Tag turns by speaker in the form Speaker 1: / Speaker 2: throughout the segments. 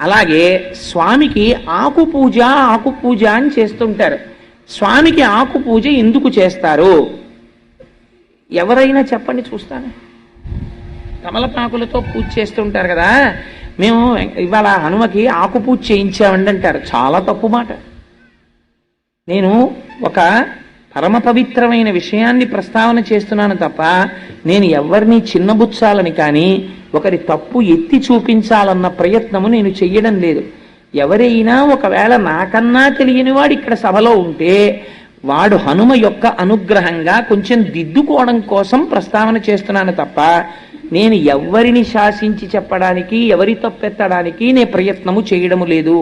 Speaker 1: అలాగే స్వామికి ఆకు పూజ అని చేస్తుంటారు. స్వామికి ఆకు పూజ ఎందుకు చేస్తారు? ఎవరైనా చెప్పండి చూస్తాను. తమలపాకులతో పూజ చేస్తుంటారు కదా, మేము ఇవాళ హనుమకి ఆకు పూజ చేయించామండి అంటారు. చాలా తప్పు మాట. నేను ఒక పరమ పవిత్రమైన విషయాన్ని ప్రస్తావన చేస్తున్నాను తప్ప నేను ఎవరిని చిన్నబుచ్చాలని కానీ ఒకరి తప్పు ఎత్తి చూపించాలన్న ప్రయత్నము నేను చెయ్యడం లేదు. ఎవరైనా ఒకవేళ నాకన్నా తెలియని వాడు ఇక్కడ సభలో ఉంటే వాడు హనుమ యొక్క అనుగ్రహంగా కొంచెం దిద్దుకోవడం కోసం ప్రస్తావన చేస్తున్నాను తప్ప నేను ఎవరిని శాసించి చెప్పడానికి, ఎవరి తప్పెత్తడానికి నేను ప్రయత్నము చేయడము లేదు.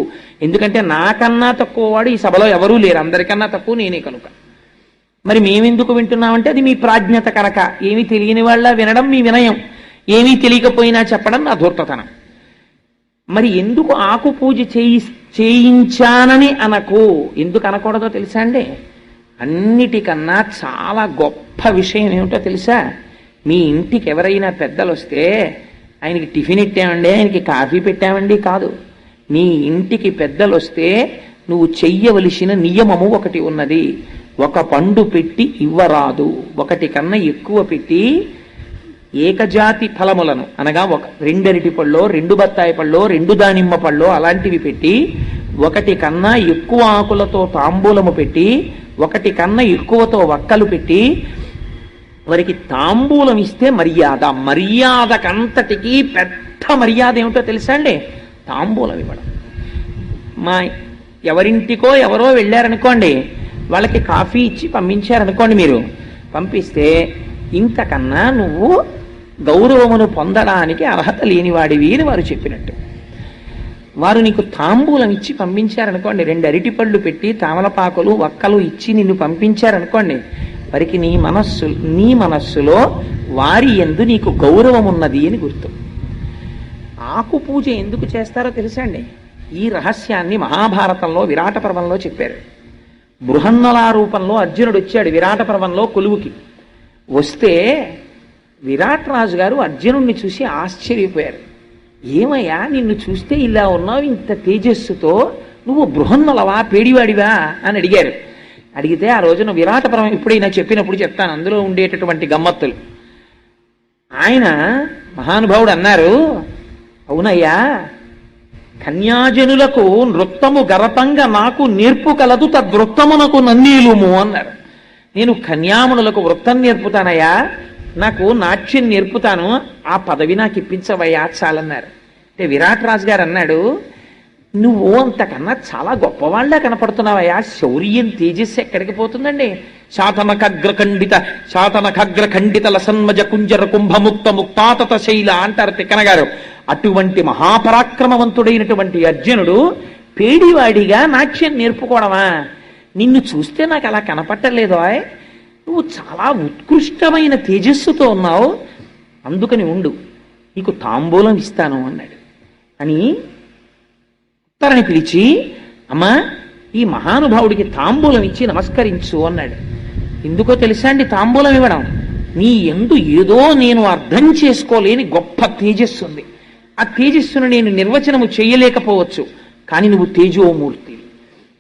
Speaker 1: ఎందుకంటే నాకన్నా తక్కువ వాడు ఈ సభలో ఎవరూ లేరు, అందరికన్నా తక్కువ నేనే కనుక. మరి మేమెందుకు వింటున్నామంటే అది మీ ప్రాజ్ఞత కనుక. ఏమీ తెలియని వాళ్ళ వినడం మీ వినయం, ఏమీ తెలియకపోయినా చెప్పడం నా ధూర్తతనం. మరి ఎందుకు ఆకు పూజ చేయించానని అనకు? ఎందుకు అనకూడదో తెలుసా అండి? అన్నిటికన్నా చాలా గొప్ప విషయం ఏమిటో తెలుసా? మీ ఇంటికి ఎవరైనా పెద్దలు వస్తే ఆయనకి టిఫిన్ ఇట్టామండి, ఆయనకి కాఫీ పెట్టామండి కాదు. మీ ఇంటికి పెద్దలు వస్తే నువ్వు చెయ్యవలసిన నియమము ఒకటి ఉన్నది. ఒక పండు పెట్టి ఇవ్వరాదు, ఒకటి కన్నా ఎక్కువ పెట్టి ఏకజాతి ఫలములను అనగా రెండు అరటి పళ్ళో, రెండు బత్తాయి పళ్ళో, రెండు దానిమ్మ పళ్ళో అలాంటివి పెట్టి, ఒకటి కన్నా ఎక్కువ ఆకులతో తాంబూలము పెట్టి, ఒకటి కన్నా ఎక్కువతో వక్కలు పెట్టి వారికి తాంబూలం ఇస్తే మర్యాద. మర్యాదకంతటికి పెద్ద మర్యాద ఏమిటో తెలుసా అండి? తాంబూలం ఇవ్వడం. మా ఎవరింటికో ఎవరో వెళ్ళారనుకోండి, వాళ్ళకి కాఫీ ఇచ్చి పంపించారనుకోండి, మీరు పంపిస్తే ఇంతకన్నా నువ్వు గౌరవమును పొందడానికి అర్హత లేనివాడివి అని వారు చెప్పినట్టు. వారు నీకు తాంబూలం ఇచ్చి పంపించారనుకోండి, రెండు అరటిపళ్ళు పెట్టి తామలపాకులు వక్కలు ఇచ్చి నిన్ను పంపించారనుకోండి, వారికి నీ మనస్సులో వారి యందు నీకు గౌరవం ఉన్నది అని గుర్తు. ఆకు పూజ ఎందుకు చేస్తారో తెలుసా అండి? ఈ రహస్యాన్ని మహాభారతంలో విరాట పర్వంలో చెప్పారు. బృహన్నలా రూపంలో అర్జునుడు వచ్చాడు విరాట పర్వంలో కొలువుకి. వస్తే విరాట్ రాజు గారు అర్జునుడిని చూసి ఆశ్చర్యపోయారు. ఏమయ్యా, నిన్ను చూస్తే ఇలా ఉన్నావు, ఇంత తేజస్సుతో, నువ్వు బృహన్నలవా, పేడివాడివా అని అడిగారు. అడిగితే ఆ రోజున విరాట పర్వం ఇప్పుడైనా చెప్పినప్పుడు చెప్తాను, అందులో ఉండేటటువంటి గమ్మత్తులు. ఆయన మహానుభావుడు అన్నారు, అవునయ్యా, కన్యాజనులకు నృత్తము గరతంగా నాకు నేర్పు కలదు, తద్వృత్తమునకు నన్నీలుము అన్నారు. నేను కన్యామునులకు వృత్తం నేర్పుతానయ్యా, నాకు నాట్యం నేర్పుతాను, ఆ పదవి నాకు ఇప్పించవయ్యా చాలన్నారు. అంటే విరాట్ రాజు గారు అన్నాడు, నువ్వు అంతకన్నా చాలా గొప్పవాళ్ళ కనపడుతున్నావయ్యా, శౌర్యం తేజస్సు ఎక్కడికి పోతుందండి? శాతనఖగ్ర ఖండిత లసన్మజ కుంజర కుంభముక్త ముక్తాతత శైల అంటారు తిక్కన గారు. అటువంటి మహాపరాక్రమవంతుడైనటువంటి అర్జునుడు పేడివాడిగా నాట్యం నేర్పుకోవడమా? నిన్ను చూస్తే నాకు అలా కనపట్టలేదో, నువ్వు చాలా ఉత్కృష్టమైన తేజస్సుతో ఉన్నావు, అందుకని ఉండు, నీకు తాంబూలం ఇస్తాను అన్నాడు. అని ఉత్తరని పిలిచి, అమ్మా ఈ మహానుభావుడికి తాంబూలం ఇచ్చి నమస్కరించు అన్నాడు. ఎందుకో తెలుసా అండి తాంబూలం ఇవ్వడం? నీ యందు ఏదో నేను అర్థం చేసుకోలేని గొప్ప తేజస్సు ఉంది. ఆ తేజస్సును నేను నిర్వచనము చేయలేకపోవచ్చు, కానీ నువ్వు తేజోమూర్తి,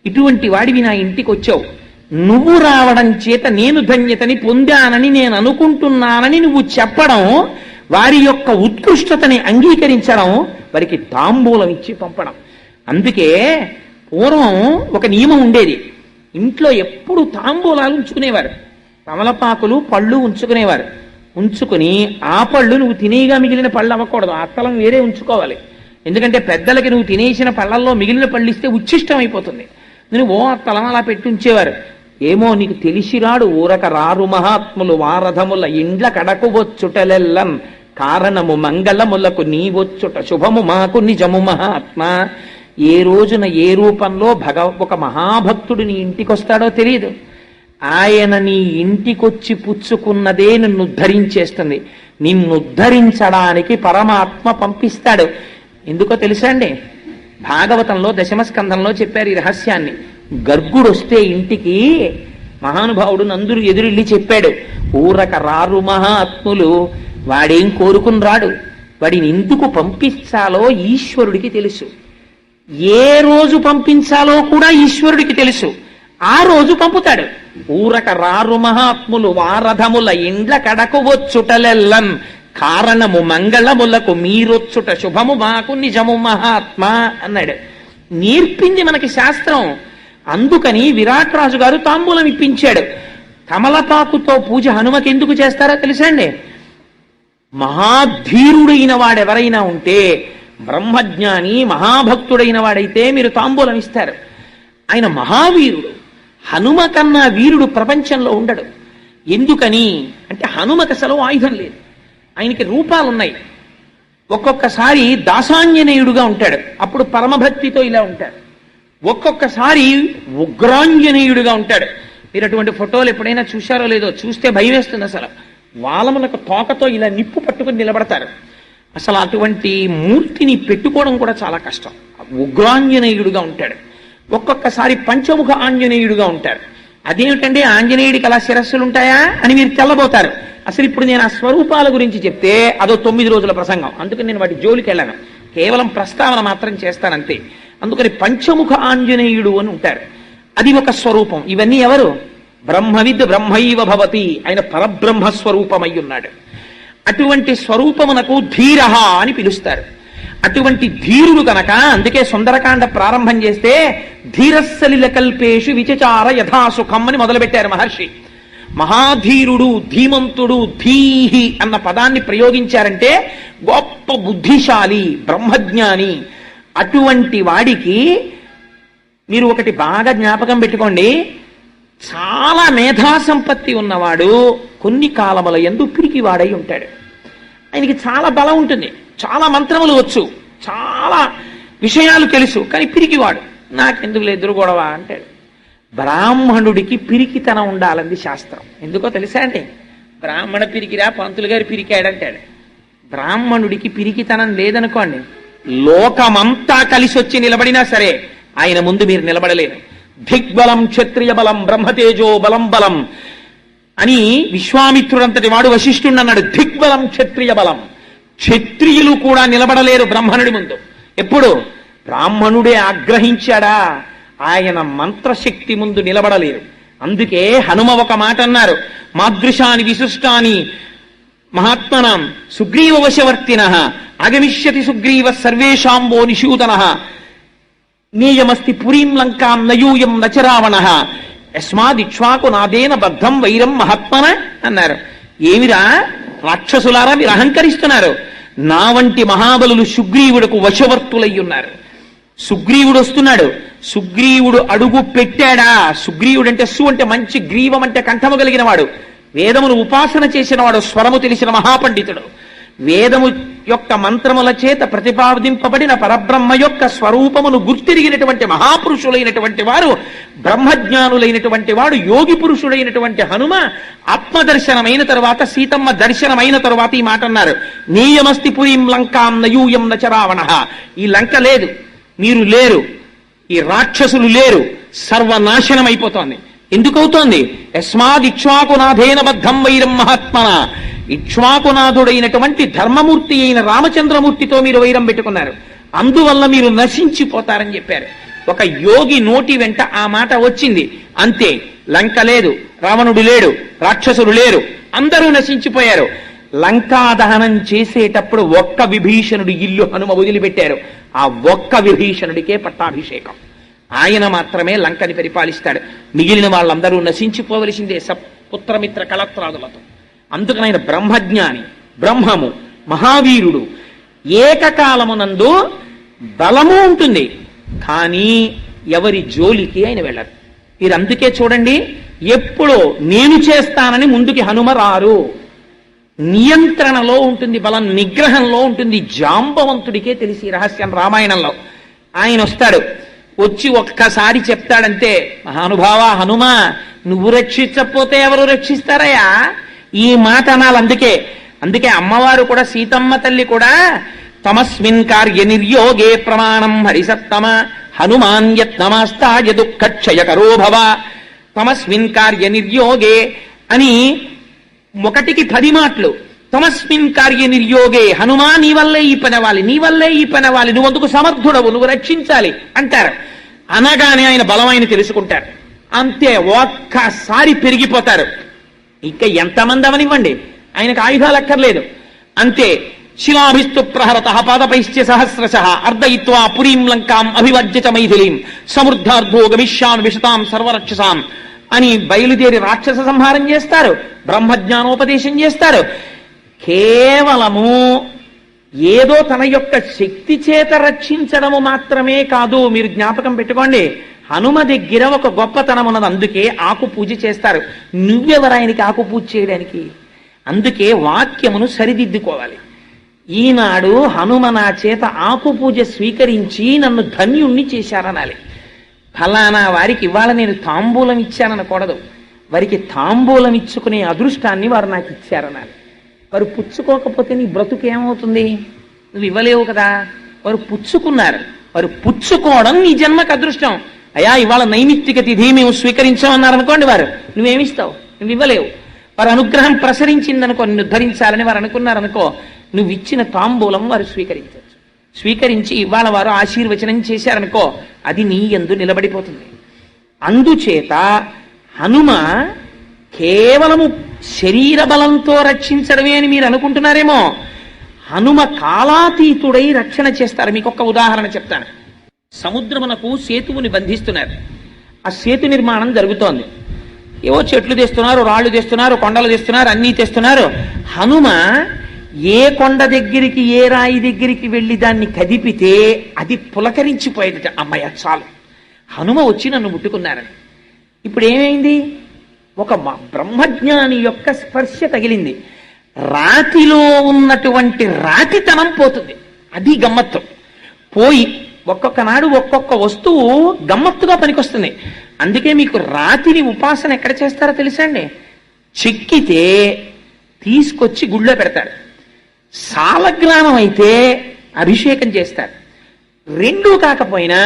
Speaker 1: ఇటువంటి వాడివి నా ఇంటికి వచ్చావు, నువ్వు రావడం చేత నేను ధన్యతని పొందానని నేను అనుకుంటున్నానని నువ్వు చెప్పడం, వారి యొక్క ఉత్కృష్టతని అంగీకరించడం, వారికి తాంబూలం ఇచ్చి పంపడం. అందుకే పూర్వం ఒక నియమం ఉండేది, ఇంట్లో ఎప్పుడు తాంబూలాలు ఉంచుకునేవారు, తమలపాకులు పళ్ళు ఉంచుకునేవారు. ఉంచుకుని ఆ పళ్ళు నువ్వు తినేగా మిగిలిన పళ్ళు అవ్వకూడదు, ఆ అత్తలం వేరే ఉంచుకోవాలి. ఎందుకంటే పెద్దలకి నువ్వు తినేసిన పళ్ళల్లో మిగిలిన పళ్ళు ఇస్తే ఉచ్ఛిష్టం అయిపోతుంది. నువ్వు ఓ అత్తలం అలా పెట్టి ఉంచేవారు. ఏమో నీకు తెలిసిరాడు ఊరక రారు మహాత్ములు వారథముల ఇండ్ల కడకు వచ్చుటలెల్లన్ కారణము మంగళములకు నీవొచ్చుట శుభము మాకు నిజము మహాత్మ. ఏ రోజున ఏ రూపంలో ఒక మహాభక్తుడు నీ ఇంటికి వస్తాడో తెలియదు. ఆయన నీ ఇంటికొచ్చి పుచ్చుకున్నదే నిన్ను ఉద్ధరించేస్తుంది. నిన్ను ఉద్ధరించడానికి పరమాత్మ పంపిస్తాడు. ఎందుకో తెలుసా అండి? భాగవతంలో దశమస్కంధంలో చెప్పారు ఈ రహస్యాన్ని. గర్గుడొస్తే ఇంటికి మహానుభావుడు నందుడు ఎదురెళ్ళి చెప్పాడు, ఊరక రారు మహాత్ములు, వాడేం కోరుకుని రాడు, వాడిని ఎందుకు పంపించాలో ఈశ్వరుడికి తెలుసు. ఏ రోజు పంపించాలో కూడా ఈశ్వరుడికి తెలుసు. ఆ రోజు పంపుతాడు. ఊరక రారు మహాత్ములు వారథముల ఇండ్ల కడకు వచ్చుటలెల్లన్ కారణము మంగళములకు మీరొచ్చుట శుభము మాకు నిజము మహాత్మా అన్నాడు. నేర్పింది మనకి శాస్త్రం. అందుకని విరాట్ రాజు గారు తాంబూలం ఇప్పించాడు. కమలపాకుతో పూజ హనుమకి ఎందుకు చేస్తారో తెలుసండి? మహాధీరుడైన వాడెవరైనా ఉంటే, బ్రహ్మజ్ఞాని మహాభక్తుడైన వాడైతే మీరు తాంబూలం ఇస్తారు. ఆయన మహావీరుడు. హనుమ కన్నా వీరుడు ప్రపంచంలో ఉండడు. ఎందుకని అంటే హనుమకి అసలు ఆయుధం లేదు. ఆయనకి రూపాలున్నాయి. ఒక్కొక్కసారి దాసాంజనేయుడుగా ఉంటాడు, అప్పుడు పరమభక్తితో ఇలా ఉంటాడు. ఒక్కొక్కసారి ఉగ్రాంజనేయుడుగా ఉంటాడు. మీరు అటువంటి ఫోటోలు ఎప్పుడైనా చూశారో లేదో, చూస్తే భయం వేస్తుంది. అసలు వాళ్ళమునకు తోకతో ఇలా నిప్పు పట్టుకుని నిలబడతారు. అసలు అటువంటి మూర్తిని పెట్టుకోవడం కూడా చాలా కష్టం. ఉగ్రాంజనేయుడుగా ఉంటాడు. ఒక్కొక్కసారి పంచముఖ ఆంజనేయుడుగా ఉంటారు. అదేమిటంటే ఆంజనేయుడికి అలా శిరస్సులు ఉంటాయా అని మీరు తెల్లబోతారు. అసలు ఇప్పుడు నేను ఆ స్వరూపాల గురించి చెప్తే అదో 9 రోజుల ప్రసంగం. అందుకని నేను వాటి జోలికి వెళ్ళాను, కేవలం ప్రస్తావన మాత్రం చేస్తానంతే. అందుకని పంచముఖ ఆంజనేయుడు అని ఉంటారు. అది ఒక స్వరూపం. ఇవన్నీ ఎవరు? బ్రహ్మవిద్ బ్రహ్మైవ భవతి, ఆయన పరబ్రహ్మ స్వరూపమై ఉన్నాడు. అటువంటి స్వరూపమునకు ధీరః అని పిలుస్తారు. అటువంటి ధీరుడు కనుక అందుకే సుందరకాండ ప్రారంభం చేస్తే ధీరస్సలిల కల్పేషు విచచార యథాసుఖం అని మొదలుపెట్టారు మహర్షి. మహాధీరుడు, ధీమంతుడు, ధీహి అన్న పదాన్ని ప్రయోగించారంటే గొప్ప బుద్ధిశాలి, బ్రహ్మజ్ఞాని. అటువంటి వాడికి మీరు ఒకటి బాగా జ్ఞాపకం పెట్టుకోండి, చాలా మేధా సంపత్తి ఉన్నవాడు కొన్ని కాలముల యందు పిరికివాడై ఉంటాడు. ఆయనకి చాలా బలం ఉంటుంది, చాలా మంత్రములు వచ్చు, చాలా విషయాలు తెలుసు, కానీ పిరికివాడు. నాకెందుకు ఎదురు గొడవ అంటాడు. బ్రాహ్మణుడికి పిరికితనం ఉండాలంది శాస్త్రం. ఎందుకో తెలుసా అండి? బ్రాహ్మణ పిరికిరా, పంతులు గారు పిరికాడంటాడు. బ్రాహ్మణుడికి పిరికితనం లేదనుకోండి, లోకమంతా కలిసి వచ్చి నిలబడినా సరే ఆయన ముందు మీరు నిలబడలేరు. దిగ్బలం క్షత్రియ బలం బ్రహ్మతేజో బలం బలం అని విశ్వామిత్రుడంతటి వాడు వశిష్ఠుడు అన్నాడు. దిగ్బలం క్షత్రియ బలం. క్షత్రియులు కూడా నిలబడలేరు బ్రహ్మణుడి ముందు. ఎప్పుడు? బ్రాహ్మణుడే ఆగ్రహించాడా, ఆయన మంత్రశక్తి ముందు నిలబడలేరు. అందుకే హనుమ ఒక మాట అన్నారు, మాదృశాని విశిష్టాని మహాత్మనాం సుగ్రీవ వశవర్తినః ఆగమిష్యతి సుగ్రీవ సర్వేషాంబో నిషూదనః నీయమస్తి పురీం లంకాం నయూయం నచరావణః యస్మాదిక్ష్వాకు నాదేన బద్ధం వైరం మహాత్మన అన్నారు. ఏమిరా రాక్షసులారా మీరు అహంకరిస్తున్నారు? నా వంటి మహాబలులు సుగ్రీవుడుకు వశవర్తులై ఉన్నారు. సుగ్రీవుడు వస్తున్నాడు. సుగ్రీవుడు అడుగు పెట్టాడా? సుగ్రీవుడు అంటే సు అంటే మంచి, గ్రీవం అంటే కంఠము కలిగిన వాడు, వేదమును ఉపాసన చేసిన వాడు, స్వరము తెలిసిన మహాపండితుడు. వేదము యొక్క మంత్రముల చేత ప్రతిపాదింపబడిన పరబ్రహ్మ యొక్క స్వరూపమును గుర్తిరిగినటువంటి మహాపురుషులైనటువంటి వారు, బ్రహ్మజ్ఞానులైనటువంటి వాడు, యోగి పురుషుడైనటువంటి హనుమ ఆత్మదర్శనమైన తరువాత, సీతమ్మ దర్శనమైన తరువాత ఈ మాట అన్నారు, నీయమస్తి పురీం లంకాం నయూయం నచరావణః. ఈ లంక లేదు, మీరు లేరు, ఈ రాక్షసులు లేరు, సర్వనాశనం అయిపోతోంది. ఎందుకవుతోంది? యస్మాద్ ఇక్ష్వాకునాథేన బద్ధం వైరం మహాత్మన. ఇక్ష్వాకునాథుడైనటువంటి ధర్మమూర్తి అయిన రామచంద్రమూర్తితో మీరు వైరం పెట్టుకున్నారు, అందువల్ల మీరు నశించిపోతారని చెప్పారు. ఒక యోగి నోటి వెంట ఆ మాట వచ్చింది, అంతే. లంక లేదు, రావణుడు లేడు, రాక్షసులు లేరు, అందరూ నశించిపోయారు. లంకా దహనం చేసేటప్పుడు ఒక్క విభీషణుడి ఇల్లు హనుమ వదిలిపెట్టారు. ఆ ఒక్క విభీషణుడికే పట్టాభిషేకం. ఆయన మాత్రమే లంకని పరిపాలిస్తాడు. మిగిలిన వాళ్ళందరూ నశించిపోవలసిందే పుత్రమిత్ర కళత్రాదులతో. అందుకని ఆయన బ్రహ్మజ్ఞాని, బ్రహ్మము, మహావీరుడు. ఏకకాలమునందు బలము ఉంటుంది, కానీ ఎవరి జోలికి ఆయన వెళ్ళరు. మీరు అందుకే చూడండి, ఎప్పుడో నేను చేస్తానని ముందుకి హనుమ రారు. నియంత్రణలో ఉంటుంది, బలం నిగ్రహంలో ఉంటుంది. జాంబవంతుడికే తెలిసి రహస్యం. రామాయణంలో ఆయన వస్తాడు, వచ్చి ఒక్కసారి చెప్తాడంతే, మహానుభావ హనుమ, నువ్వు రక్షించకపోతే ఎవరు రక్షిస్తారయ్యా? ఈ మాట అనాలి. అందుకే అమ్మవారు కూడా, సీతమ్మ తల్లి కూడా, తమస్మిన్ కార్య నిర్యోగే ప్రమాణం హరిసత్తమ హనుమాన్ యత్నమాస్తాయ దుఃఖక్షయకరో భవ. తమస్మిన్ కార్య నిర్యోగే అని 1కి 10 మాటలు. తమస్మిన్ కార్య నిర్యోగే హనుమా నీ వల్లే ఈ పని అవ్వాలి, నీ వల్లే ఈ పని అవ్వాలి, నువ్వు అందుకు సమర్థుడవు, నువ్వు రక్షించాలి అంటారు. అనగానే ఆయన బలమైన తెలుసుకుంటారు. అంతే, ఒక్కసారి పెరిగిపోతారు. ఇంకా ఎంతమంది అవనివ్వండి, ఆయనకు ఆయుధాలు అక్కర్లేదు. అంతే, శిలాభిస్తు ప్రహరత పాదపైశ్చ సహస్రశ అర్ధయిత్వా పురీం లంకాం అభివర్జ్యత మైథిలీం సమృద్ధార్థో గమిష్యాన్ విశతాం సర్వరక్షసాం అని బయలుదేరి రాక్షస సంహారం చేస్తారు, బ్రహ్మజ్ఞానోపదేశం చేస్తారు. కేవలము ఏదో తన యొక్క శక్తి చేత రక్షించడము మాత్రమే కాదు. మీరు జ్ఞాపకం పెట్టుకోండి, హనుమ దగ్గర ఒక గొప్పతనం ఉన్నది. అందుకే ఆకు పూజ చేస్తారు. నువ్వెవరాయనికి ఆకు పూజ చేయడానికి? అందుకే వాక్యమును సరిదిద్దుకోవాలి. ఈనాడు హనుమ నా చేత ఆకు పూజ స్వీకరించి నన్ను ధన్యుణ్ణి చేశారనాలి. ఫలానా వారికి ఇవాళ నేను తాంబూలం ఇచ్చాననకూడదు. వారికి తాంబూలం ఇచ్చుకునే అదృష్టాన్ని వారు నాకు ఇచ్చారనాలి. వారు పుచ్చుకోకపోతే నీ బ్రతుకు ఏమవుతుంది? నువ్వు ఇవ్వలేవు కదా. వారు పుచ్చుకున్నారు, వారు పుచ్చుకోవడం నీ జన్మకు అదృష్టం. అయ్యా ఇవాళ నైమిత్తిక తిథి మేము స్వీకరించామన్నారనుకోండి, వారు నువ్వేమిస్తావు? నువ్వు ఇవ్వలేవు. వారు అనుగ్రహం ప్రసరించిందనుకో, నిన్ను ధరించాలని వారు అనుకున్నారనుకో, నువ్వు ఇచ్చిన తాంబూలం వారు స్వీకరించవచ్చు. స్వీకరించి ఇవాళ వారు ఆశీర్వచనం చేశారనుకో, అది నీ యందు నిలబడిపోతుంది. అందుచేత హనుమ కేవలము శరీర బలంతో రక్షించడమే అని మీరు అనుకుంటున్నారేమో. హనుమ కాలాతీతుడై రక్షణ చేస్తారు. మీకు ఒక్క ఉదాహరణ చెప్తాను. సముద్రమునకు సేతువుని బంధిస్తున్నారు. ఆ సేతు నిర్మాణం జరుగుతోంది. ఏవో చెట్లు తెస్తున్నారు, రాళ్లు తెస్తున్నారు, కొండలు తెస్తున్నారు, అన్నీ తెస్తున్నారు. హనుమ ఏ కొండ దగ్గరికి, ఏ రాయి దగ్గరికి వెళ్ళి దాన్ని కదిపితే అది పులకరించిపోయేదట. అమ్మయ్య చాలు, హనుమ వచ్చి నన్ను ముట్టుకున్నారని. ఇప్పుడు ఏమైంది? ఒక బ్రహ్మజ్ఞాని యొక్క స్పర్శ తగిలింది. రాతిలో ఉన్నటువంటి రాతితనం పోతుంది. అది గమ్మత్తు. పోయి ఒక్కొక్క నాడు ఒక్కొక్క వస్తువు గమ్మత్తుగా పనికొస్తుంది. అందుకే మీకు రాతిని ఉపాసన ఎక్కడ చేస్తారో తెలుసా అండి? చెక్కితే తీసుకొచ్చి గుళ్ళో పెడతారు. సాలగ్రామం అయితే అభిషేకం చేస్తారు. రెండూ కాకపోయినా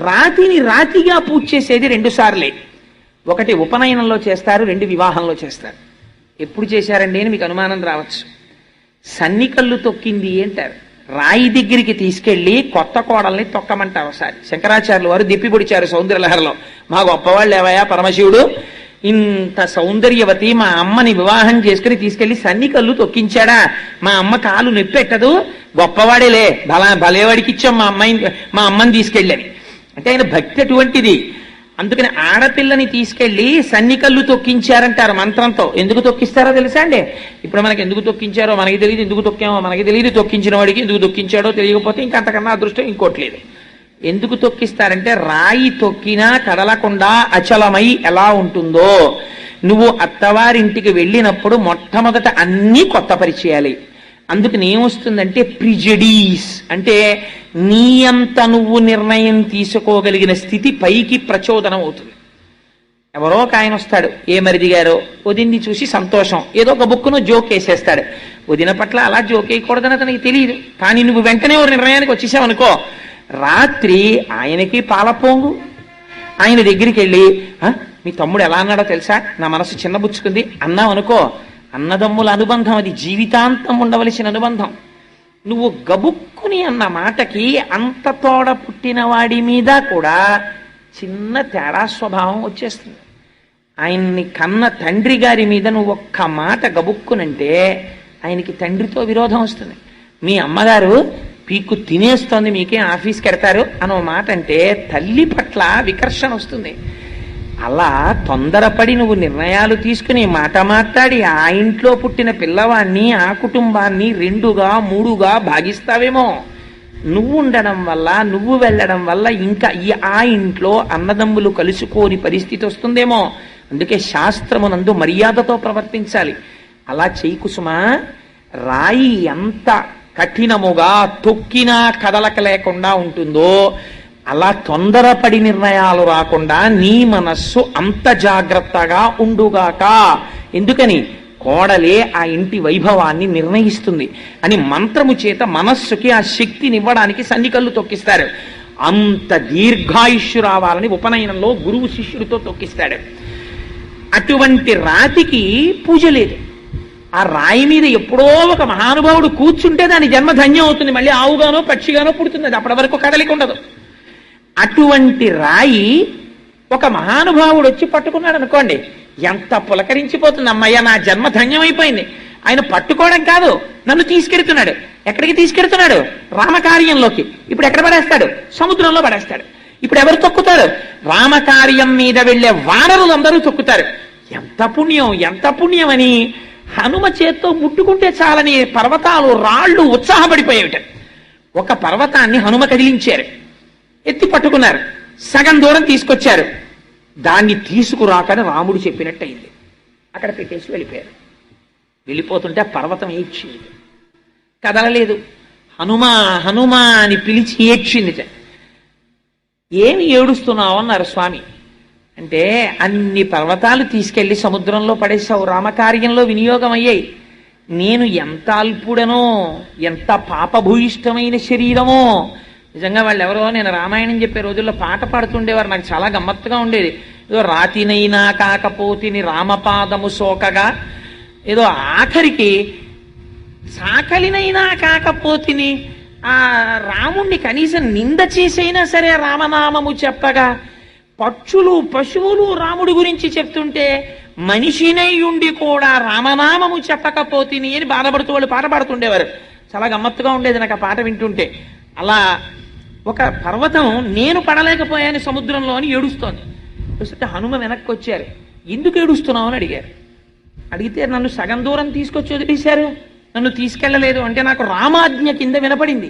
Speaker 1: రాతిని రాతిగా పూజ చేసేది 2 సార్లే. ఒకటి ఉపనయనంలో చేస్తారు, 2 వివాహంలో చేస్తారు. ఎప్పుడు చేశారండి అని మీకు అనుమానం రావచ్చు. సన్నికల్లు తొక్కింది అంటారు. రాయి దగ్గరికి తీసుకెళ్లి కొత్త కోడల్ని తొక్కమంటారు. ఒకసారి శంకరాచార్యులు వారు దిప్పి పొడిచారు సౌందర్యలహరిలో. మా గొప్పవాళ్ళు ఏవయా పరమశివుడు ఇంత సౌందర్యవతి మా అమ్మని వివాహం చేసుకుని తీసుకెళ్లి సన్నికల్లు తొక్కించాడా? మా అమ్మ కాలు నొప్పెట్టదు, గొప్పవాడేలే, భలేవాడికి ఇచ్చాం మా అమ్మని తీసుకెళ్ళని. అంటే ఆయన భక్తి అటువంటిది. అందుకని ఆడపిల్లని తీసుకెళ్లి సన్నికల్లు తొక్కించారంటారు మంత్రంతో. ఎందుకు తొక్కిస్తారో తెలుసా అండి? ఇప్పుడు మనకి ఎందుకు తొక్కించారో మనకి తెలియదు, ఎందుకు తొక్కామో మనకి తెలియదు, తొక్కించిన వాడికి ఎందుకు తొక్కించాడో తెలియకపోతే ఇంకంతకన్నా అదృష్టం ఇంకోట్లేదు. ఎందుకు తొక్కిస్తారంటే రాయి తొక్కినా కదలకుండా అచలమై ఎలా ఉంటుందో, నువ్వు అత్తవారింటికి వెళ్ళినప్పుడు మొట్టమొదట అన్నీ కొత్త పరిచయాలి. అందుకని ఏమొస్తుందంటే ప్రిజడీస్ అంటే నీ అంత నువ్వు నిర్ణయం తీసుకోగలిగిన స్థితి పైకి ప్రచోదనం అవుతుంది. ఎవరో ఒక ఆయన వస్తాడు, ఏ మరిది గారో, వదిన్ని చూసి సంతోషం, ఏదో ఒక బుక్కును జోక్ వేసేస్తాడు. వదిన పట్ల అలా జోక్ వేయకూడదని అతనికి తెలియదు. కానీ నువ్వు వెంటనే ఒక నిర్ణయానికి వచ్చేసావనుకో, రాత్రి ఆయనకి పాలపోంగు. ఆయన దగ్గరికి వెళ్ళి మీ తమ్ముడు ఎలా అన్నాడో తెలుసా, నా మనసు చిన్నబుచ్చుకుంది అన్నావు అనుకో, అన్నదమ్ముల అనుబంధం అది జీవితాంతం ఉండవలసిన అనుబంధం. నువ్వు గబుక్కుని అన్న మాటకి అంత తోడ పుట్టిన వాడి మీద కూడా చిన్న తేడా స్వభావం వచ్చేస్తుంది. ఆయన్ని కన్న తండ్రి గారి మీద నువ్వు ఒక్క మాట గబుక్కునంటే ఆయనకి తండ్రితో విరోధం వస్తుంది. మీ అమ్మగారు పీక్కు తినేస్తోంది, మీకే ఆఫీస్కి వెడతారు అనో మాట అంటే తల్లి పట్ల వికర్షణ వస్తుంది. అలా తొందరపడి నువ్వు నిర్ణయాలు తీసుకుని మాట మాట్లాడి ఆ ఇంట్లో పుట్టిన పిల్లవాడిని, ఆ కుటుంబాన్ని 2గా 3గా భాగిస్తావేమో. నువ్వు ఉండడం వల్ల, నువ్వు వెళ్ళడం వల్ల ఇంకా ఆ ఇంట్లో అన్నదమ్ములు కలుసుకోని పరిస్థితి వస్తుందేమో. అందుకే శాస్త్రమునందు మర్యాదతో ప్రవర్తించాలి. అలా చెయ్యి కుసుమా. రాయి ఎంత కఠినముగా తొక్కినా కదలక లేకుండా ఉంటుందో అలా తొందరపడి నిర్ణయాలు రాకుండా నీ మనస్సు అంత జాగ్రత్తగా ఉండుగాక. ఎందుకని? కోడలే ఆ ఇంటి వైభవాన్ని నిర్ణయిస్తుంది అని మంత్రము చేత మనస్సుకి ఆ శక్తినివ్వడానికి సన్నికల్లు తొక్కిస్తారు. అంత దీర్ఘాయుష్యు రావాలని ఉపనయనంలో గురువు శిష్యుడితో తొక్కిస్తాడు. అటువంటి రాతికి పూజ లేదు. ఆ రాయి మీద ఎప్పుడో ఒక మహానుభావుడు కూర్చుంటే దాని జన్మ ధన్యం అవుతుంది, మళ్ళీ ఆవుగానో పక్షిగానో పుడుతుంది, అది అప్పటి వరకు కదలిక ఉండదు. అటువంటి రాయి ఒక మహానుభావుడు వచ్చి పట్టుకున్నాడు అనుకోండి, ఎంత పులకరించిపోతుంది, అమ్మయ్య నా జన్మ ధన్యమైపోయింది. ఆయన పట్టుకోవడం కాదు, నన్ను తీసుకెడుతున్నాడు. ఎక్కడికి తీసుకెడుతున్నాడు? రామకార్యంలోకి. ఇప్పుడు ఎక్కడ పడేస్తాడు? సముద్రంలో పడేస్తాడు. ఇప్పుడు ఎవరు తొక్కుతారు? రామకార్యం మీద వెళ్లే వానరులందరూ తొక్కుతారు. ఎంత పుణ్యం, ఎంత పుణ్యం అని హనుమ చేత్తో ముట్టుకుంటే చాలని పర్వతాలు రాళ్ళు ఉత్సాహపడిపోయేవిట. ఒక పర్వతాన్ని హనుమ కదిలించారు, ఎత్తి పట్టుకున్నారు, సగం దూరం తీసుకొచ్చారు. దాన్ని తీసుకురాకని రాముడు చెప్పినట్టు అయింది. అక్కడ పెట్టేసి వెళ్ళిపోయారు. వెళ్ళిపోతుంటే పర్వతం ఏడ్చింది, కదలలేదు. హనుమా హనుమా అని పిలిచి ఏడ్చింది. ఏమి ఏడుస్తున్నావు అన్నారు స్వామి. అంటే అన్ని పర్వతాలు తీసుకెళ్లి సముద్రంలో పడేశావు, రామకార్యంలో వినియోగం అయ్యాయి. నేను ఎంత అల్పుడనో, ఎంత పాపభూయిష్టమైన శరీరమో. నిజంగా వాళ్ళు ఎవరో, నేను రామాయణం చెప్పే రోజుల్లో పాట పాడుతుండేవారు, నాకు చాలా గమ్మత్తుగా ఉండేది. ఏదో రాతినైనా కాకపోతిని రామపాదము సోకగా, ఏదో ఆఖరికి సాకలినైనా కాకపోతిని ఆ రాముణ్ణి కనీసం నింద చేసైనా సరే రామనామము చెప్పగా, పక్షులు పశువులు రాముడి గురించి చెప్తుంటే మనిషినై ఉండి కూడా రామనామము చెప్పకపోతిని అని బాధపడుతూ వాళ్ళు పాట పాడుతుండేవారు. చాలా గమ్మత్తుగా ఉండేది నాకు ఆ పాట వింటుంటే. అలా ఒక పర్వతం నేను పడలేకపోయాను సముద్రంలో అని ఏడుస్తోంది. చూస్తే హనుమ వెనక్కి వచ్చారు. ఎందుకు ఏడుస్తున్నావు అని అడిగారు. అడిగితే నన్ను సగం దూరం తీసుకొచ్చి వదిలేశారు, నన్ను తీసుకెళ్లలేదు అంటే నాకు రామాజ్ఞ కింద వినపడింది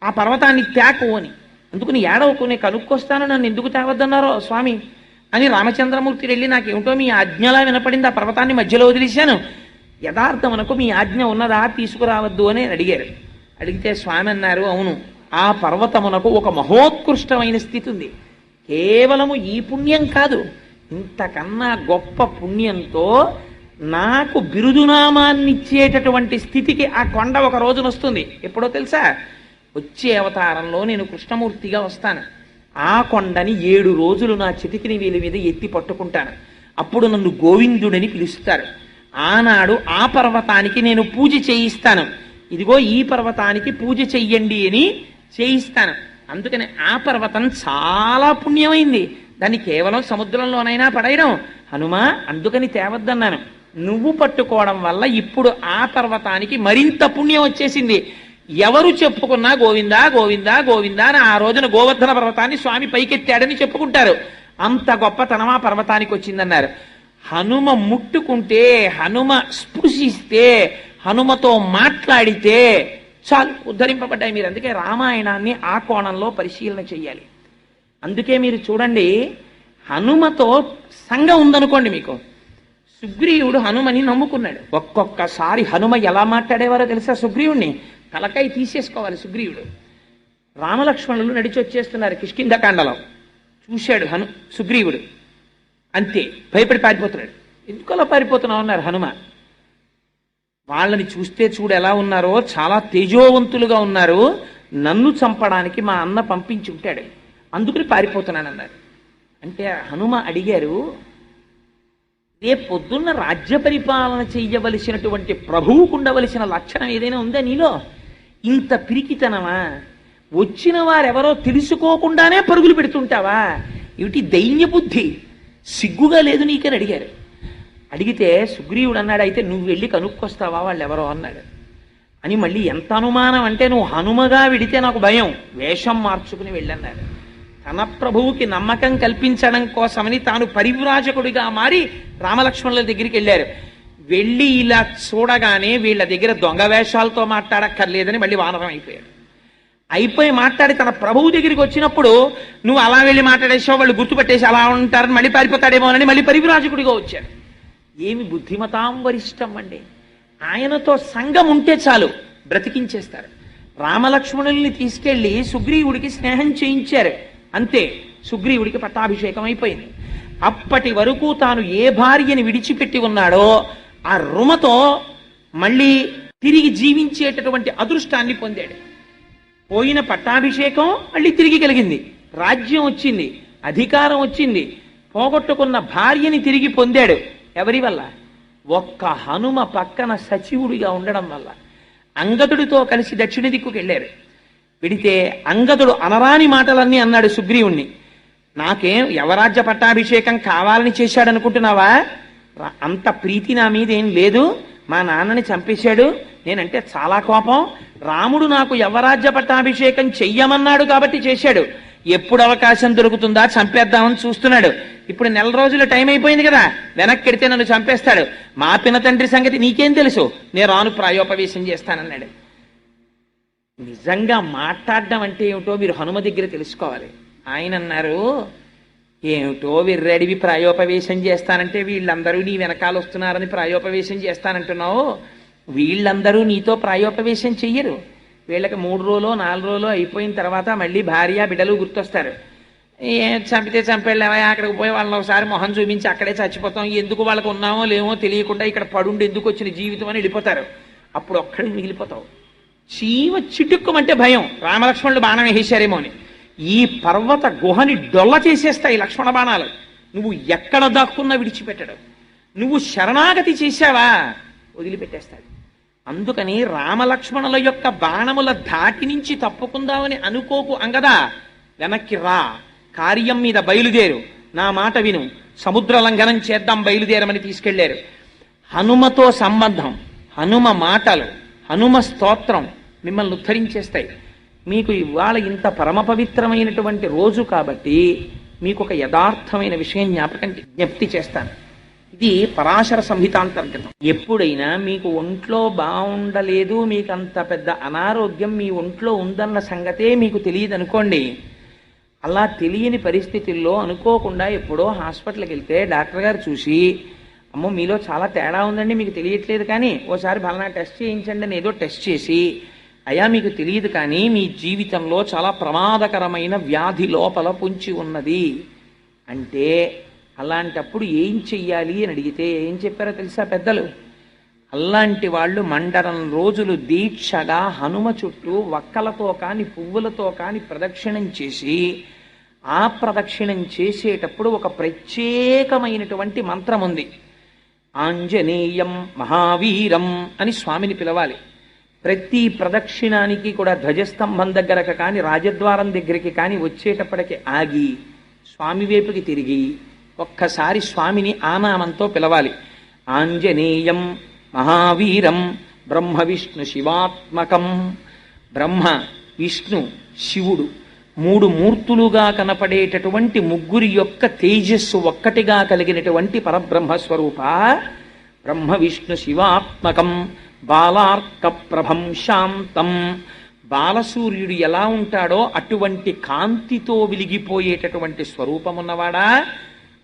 Speaker 1: ఆ పర్వతాన్ని తేకు అని. అందుకు నీ ఏడవకు, నేను కనుక్కొస్తాను, నన్ను ఎందుకు తేవద్దన్నారో స్వామి అని రామచంద్రమూర్తి వెళ్ళి నాకేమిటో మీ ఆజ్ఞలా వినపడింది, ఆ పర్వతాన్ని మధ్యలో వదిలేశాను, యథార్థమనకు మీ ఆజ్ఞ ఉన్నదా, తీసుకురావద్దు అని అడిగారు. అడిగితే స్వామి అన్నారు, అవును, ఆ పర్వతమునకు ఒక మహోత్కృష్టమైన స్థితి ఉంది. కేవలము ఈ పుణ్యం కాదు, ఇంతకన్నా గొప్ప పుణ్యంతో నాకు బిరుదునామాన్నిచ్చేటటువంటి స్థితికి ఆ కొండ ఒక రోజున వస్తుంది. ఎప్పుడో తెలుసా? వచ్చే అవతారంలో నేను కృష్ణమూర్తిగా వస్తాను. ఆ కొండని 7 రోజులు నా చితికిని వీళ్ళ మీద ఎత్తి పట్టుకుంటాను. అప్పుడు నన్ను గోవిందుడని పిలుస్తారు. ఆనాడు ఆ పర్వతానికి నేను పూజ చేయిస్తాను. ఇదిగో ఈ పర్వతానికి పూజ చెయ్యండి అని చేయిస్తాను. అందుకని ఆ పర్వతం చాలా పుణ్యమైంది, దాన్ని కేవలం సముద్రంలోనైనా పడేయడం. హనుమా అందుకని తేవద్దన్నాను. నువ్వు పట్టుకోవడం వల్ల ఇప్పుడు ఆ పర్వతానికి మరింత పుణ్యం వచ్చేసింది. ఎవరు చెప్పుకున్నా గోవిందా గోవిందా గోవిందా అని ఆ రోజున గోవర్ధన పర్వతాన్ని స్వామి పైకెత్తాడని చెప్పుకుంటారు. అంత గొప్పతనం ఆ పర్వతానికి వచ్చిందన్నారు. హనుమ ముట్టుకుంటే, హనుమ స్పృశిస్తే, హనుమతో మాట్లాడితే చాలు ఉద్ధరింపబడ్డాయి మీరు. అందుకే రామాయణాన్ని ఆ కోణంలో పరిశీలన చెయ్యాలి. అందుకే మీరు చూడండి, హనుమతో సంఘం ఉందనుకోండి మీకు. సుగ్రీవుడు హనుమని నమ్ముకున్నాడు. ఒక్కొక్కసారి హనుమ ఎలా మాట్లాడేవారో తెలుసా? సుగ్రీవుడిని తలకాయ తీసేసుకోవాలి సుగ్రీవుడు. రామలక్ష్మణులు నడిచి వచ్చేస్తున్నారు కిష్కింధకాండలో. చూశాడు సుగ్రీవుడు, అంతే భయపడి పారిపోతున్నాడు. ఎందుకు అలా పారిపోతున్నావు అన్నారు హనుమ. వాళ్ళని చూస్తే చూడు ఎలా ఉన్నారో, చాలా తేజోవంతులుగా ఉన్నారు, నన్ను చంపడానికి మా అన్న పంపించి ఉంటాడు, అందుకని పారిపోతున్నానన్నారు. అంటే హనుమ అడిగారు, రేపు పొద్దున్న రాజ్య పరిపాలన చెయ్యవలసినటువంటి ప్రభువుకు ఉండవలసిన లక్షణం ఏదైనా ఉందా నీలో? ఇంత పిరికితనమా? వచ్చిన వారెవరో తెలుసుకోకుండానే పరుగులు పెడుతుంటావా? ఏమిటి దైన్య బుద్ధి, సిగ్గుగా లేదు నీకని అడిగారు. అడిగితే సుగ్రీవుడు అన్నాడు, అయితే నువ్వు వెళ్ళి కనుక్కొస్తావా వాళ్ళు ఎవరో అన్నాడు. అని మళ్ళీ ఎంత అనుమానం అంటే, నువ్వు హనుమగా విడితే నాకు భయం, వేషం మార్చుకుని వెళ్ళన్నాడు. తన ప్రభువుకి నమ్మకం కల్పించడం కోసమని తాను పరివ్రాజకుడిగా మారి రామలక్ష్మణుల దగ్గరికి వెళ్ళారు. వెళ్ళి ఇలా చూడగానే వీళ్ళ దగ్గర దొంగ వేషాలతో మాట్లాడక్కర్లేదని మళ్ళీ వానరం అయిపోయాడు. అయిపోయి మాట్లాడి తన ప్రభువు దగ్గరికి వచ్చినప్పుడు నువ్వు అలా వెళ్ళి మాట్లాడేసావు, వాళ్ళు గుర్తుపట్టేసి అలా ఉంటారని మళ్ళీ పారిపోతాడేమోనని మళ్ళీ పరివ్రాజకుడిగా వచ్చాడు. ఏమి బుద్ధిమతాం వరిష్టం అండి. ఆయనతో సంఘం ఉంటే చాలు బ్రతికించేస్తారు. రామలక్ష్మణుల్ని తీసుకెళ్లి సుగ్రీవుడికి స్నేహం చేయించారు, అంతే సుగ్రీవుడికి పట్టాభిషేకం అయిపోయింది. అప్పటి వరకు తాను ఏ భార్యని విడిచిపెట్టి ఉన్నాడో ఆ రుమతో మళ్ళీ తిరిగి జీవించేటటువంటి అదృష్టాన్ని పొందాడు. పోయిన పట్టాభిషేకం మళ్ళీ తిరిగి కలిగింది, రాజ్యం వచ్చింది, అధికారం వచ్చింది, పోగొట్టుకున్న భార్యని తిరిగి పొందాడు. ఎవరి వల్ల? ఒక్క హనుమ పక్కన సచివుడిగా ఉండడం వల్ల అంగదుడితో కలిసి దక్షిణ దిక్కుకు వెళ్ళారు. వెడితే అంగదుడు అనరాని మాటలన్నీ అన్నాడు సుగ్రీవుణ్ణి. నాకేం యవరాజ్య పట్టాభిషేకం కావాలని చేశాడనుకుంటున్నావా? అంత ప్రీతి నా మీద ఏం లేదు. మా నాన్నని చంపేశాడు, నేనంటే చాలా కోపం. రాముడు నాకు యవరాజ్య పట్టాభిషేకం చెయ్యమన్నాడు కాబట్టి చేశాడు. ఎప్పుడు అవకాశం దొరుకుతుందా చంపేద్దామని చూస్తున్నాడు. ఇప్పుడు 4 రోజులు టైం అయిపోయింది కదా, వెనక్కి ఎడితే నన్ను చంపేస్తాడు. మా పిన తండ్రి సంగతి నీకేం తెలుసు, నేను రాను ప్రాయోపవేశం చేస్తానన్నాడు. నిజంగా మాట్లాడడం అంటే ఏమిటో మీరు హనుమ దగ్గర తెలుసుకోవాలి. ఆయన అన్నారు, ఏమిటో విర్రడివి ప్రాయోపవేశం చేస్తానంటే వీళ్ళందరూ నీ వెనకాల వస్తున్నారని ప్రాయోపవేశం చేస్తానంటున్నావు. వీళ్ళందరూ నీతో ప్రాయోపవేశం చెయ్యరు. వీళ్ళకి 3 రోజులు 4 రోజులు అయిపోయిన తర్వాత మళ్ళీ భార్య బిడ్డలు గుర్తొస్తారు. చంపితే చంపేళ్ళవా, అక్కడికి పోయి వాళ్ళని ఒకసారి మొహం చూపించి అక్కడే చచ్చిపోతాం, ఎందుకు వాళ్ళకు ఉన్నామో లేమో తెలియకుండా ఇక్కడ పడుండి ఎందుకు వచ్చిన జీవితం అని వెళ్ళిపోతారు. అప్పుడు ఒక్కడికి మిగిలిపోతావు. చీమ చిటుక్కుమంటే భయం, రామలక్ష్మణుడు బాణం వేసేశారేమో అని. ఈ పర్వత గుహని డొల్ల చేసేస్తాయి లక్ష్మణ బాణాలు. నువ్వు ఎక్కడ దాక్కున్నా విడిచిపెట్టడు. నువ్వు శరణాగతి చేశావా వదిలిపెట్టేస్తాడు. అందుకని రామలక్ష్మణుల యొక్క బాణముల ధాటి నుంచి తప్పుకుందామని అనుకోకు అంగదా. వెనక్కి రా, కార్యం మీద బయలుదేరు, నా మాట విను, సముద్ర లంఘనం చేద్దాం బయలుదేరమని తీసుకెళ్లారు. హనుమతో సంబంధం, హనుమ మాటలు, హనుమ స్తోత్రం మిమ్మల్ని ఉద్ధరించేస్తాయి. మీకు ఇవాళ ఇంత పరమ పవిత్రమైనటువంటి రోజు కాబట్టి మీకు ఒక యథార్థమైన విషయం జ్ఞప్తి చేస్తాను. ఇది పరాశర సంహితాంతర్గతం. ఎప్పుడైనా మీకు ఒంట్లో బాగుండలేదు, మీకు అంత పెద్ద అనారోగ్యం మీ ఒంట్లో ఉందన్న సంగతే మీకు తెలియదు అనుకోండి. అలా తెలియని పరిస్థితుల్లో అనుకోకుండా ఎప్పుడో హాస్పిటల్కి వెళ్తే డాక్టర్ గారు చూసి, అమ్మో మీలో చాలా తేడా ఉందండి, మీకు తెలియట్లేదు కానీ ఓసారి ఫలానా టెస్ట్ చేయించండి అని ఏదో టెస్ట్ చేసి, అయ్యా మీకు తెలియదు కానీ మీ జీవితంలో చాలా ప్రమాదకరమైన వ్యాధి లోపల పొంచి ఉన్నది అంటే, అలాంటప్పుడు ఏం చెయ్యాలి అని అడిగితే ఏం చెప్పారో తెలుసా పెద్దలు? అలాంటి వాళ్ళు మండలం రోజులు దీక్షగా హనుమ చుట్టూ వక్కలతో కాని పువ్వులతో కాని ప్రదక్షిణం చేసి, ఆ ప్రదక్షిణం చేసేటప్పుడు ఒక ప్రత్యేకమైనటువంటి మంత్రం ఉంది. ఆంజనేయం మహావీరం అని స్వామిని పిలవాలి. ప్రతి ప్రదక్షిణానికి కూడా ధ్వజస్తంభం దగ్గరకు కానీ రాజద్వారం దగ్గరికి కానీ వచ్చేటప్పటికి ఆగి స్వామి వైపుకి తిరిగి ఒక్కసారి స్వామిని ఆనామంతో పిలవాలి. ఆంజనేయం మహావీరం బ్రహ్మ విష్ణు శివాత్మకం. బ్రహ్మ విష్ణు శివుడు 3 మూర్తులుగా కనపడేటటువంటి ముగ్గురి యొక్క తేజస్సు ఒక్కటిగా కలిగినటువంటి పరబ్రహ్మస్వరూప బ్రహ్మ విష్ణు శివాత్మకం బాలార్క ప్రభం శాంతం. బాలసూర్యుడు ఎలా ఉంటాడో అటువంటి కాంతితో వెలిగిపోయేటటువంటి స్వరూపమున్నవాడా,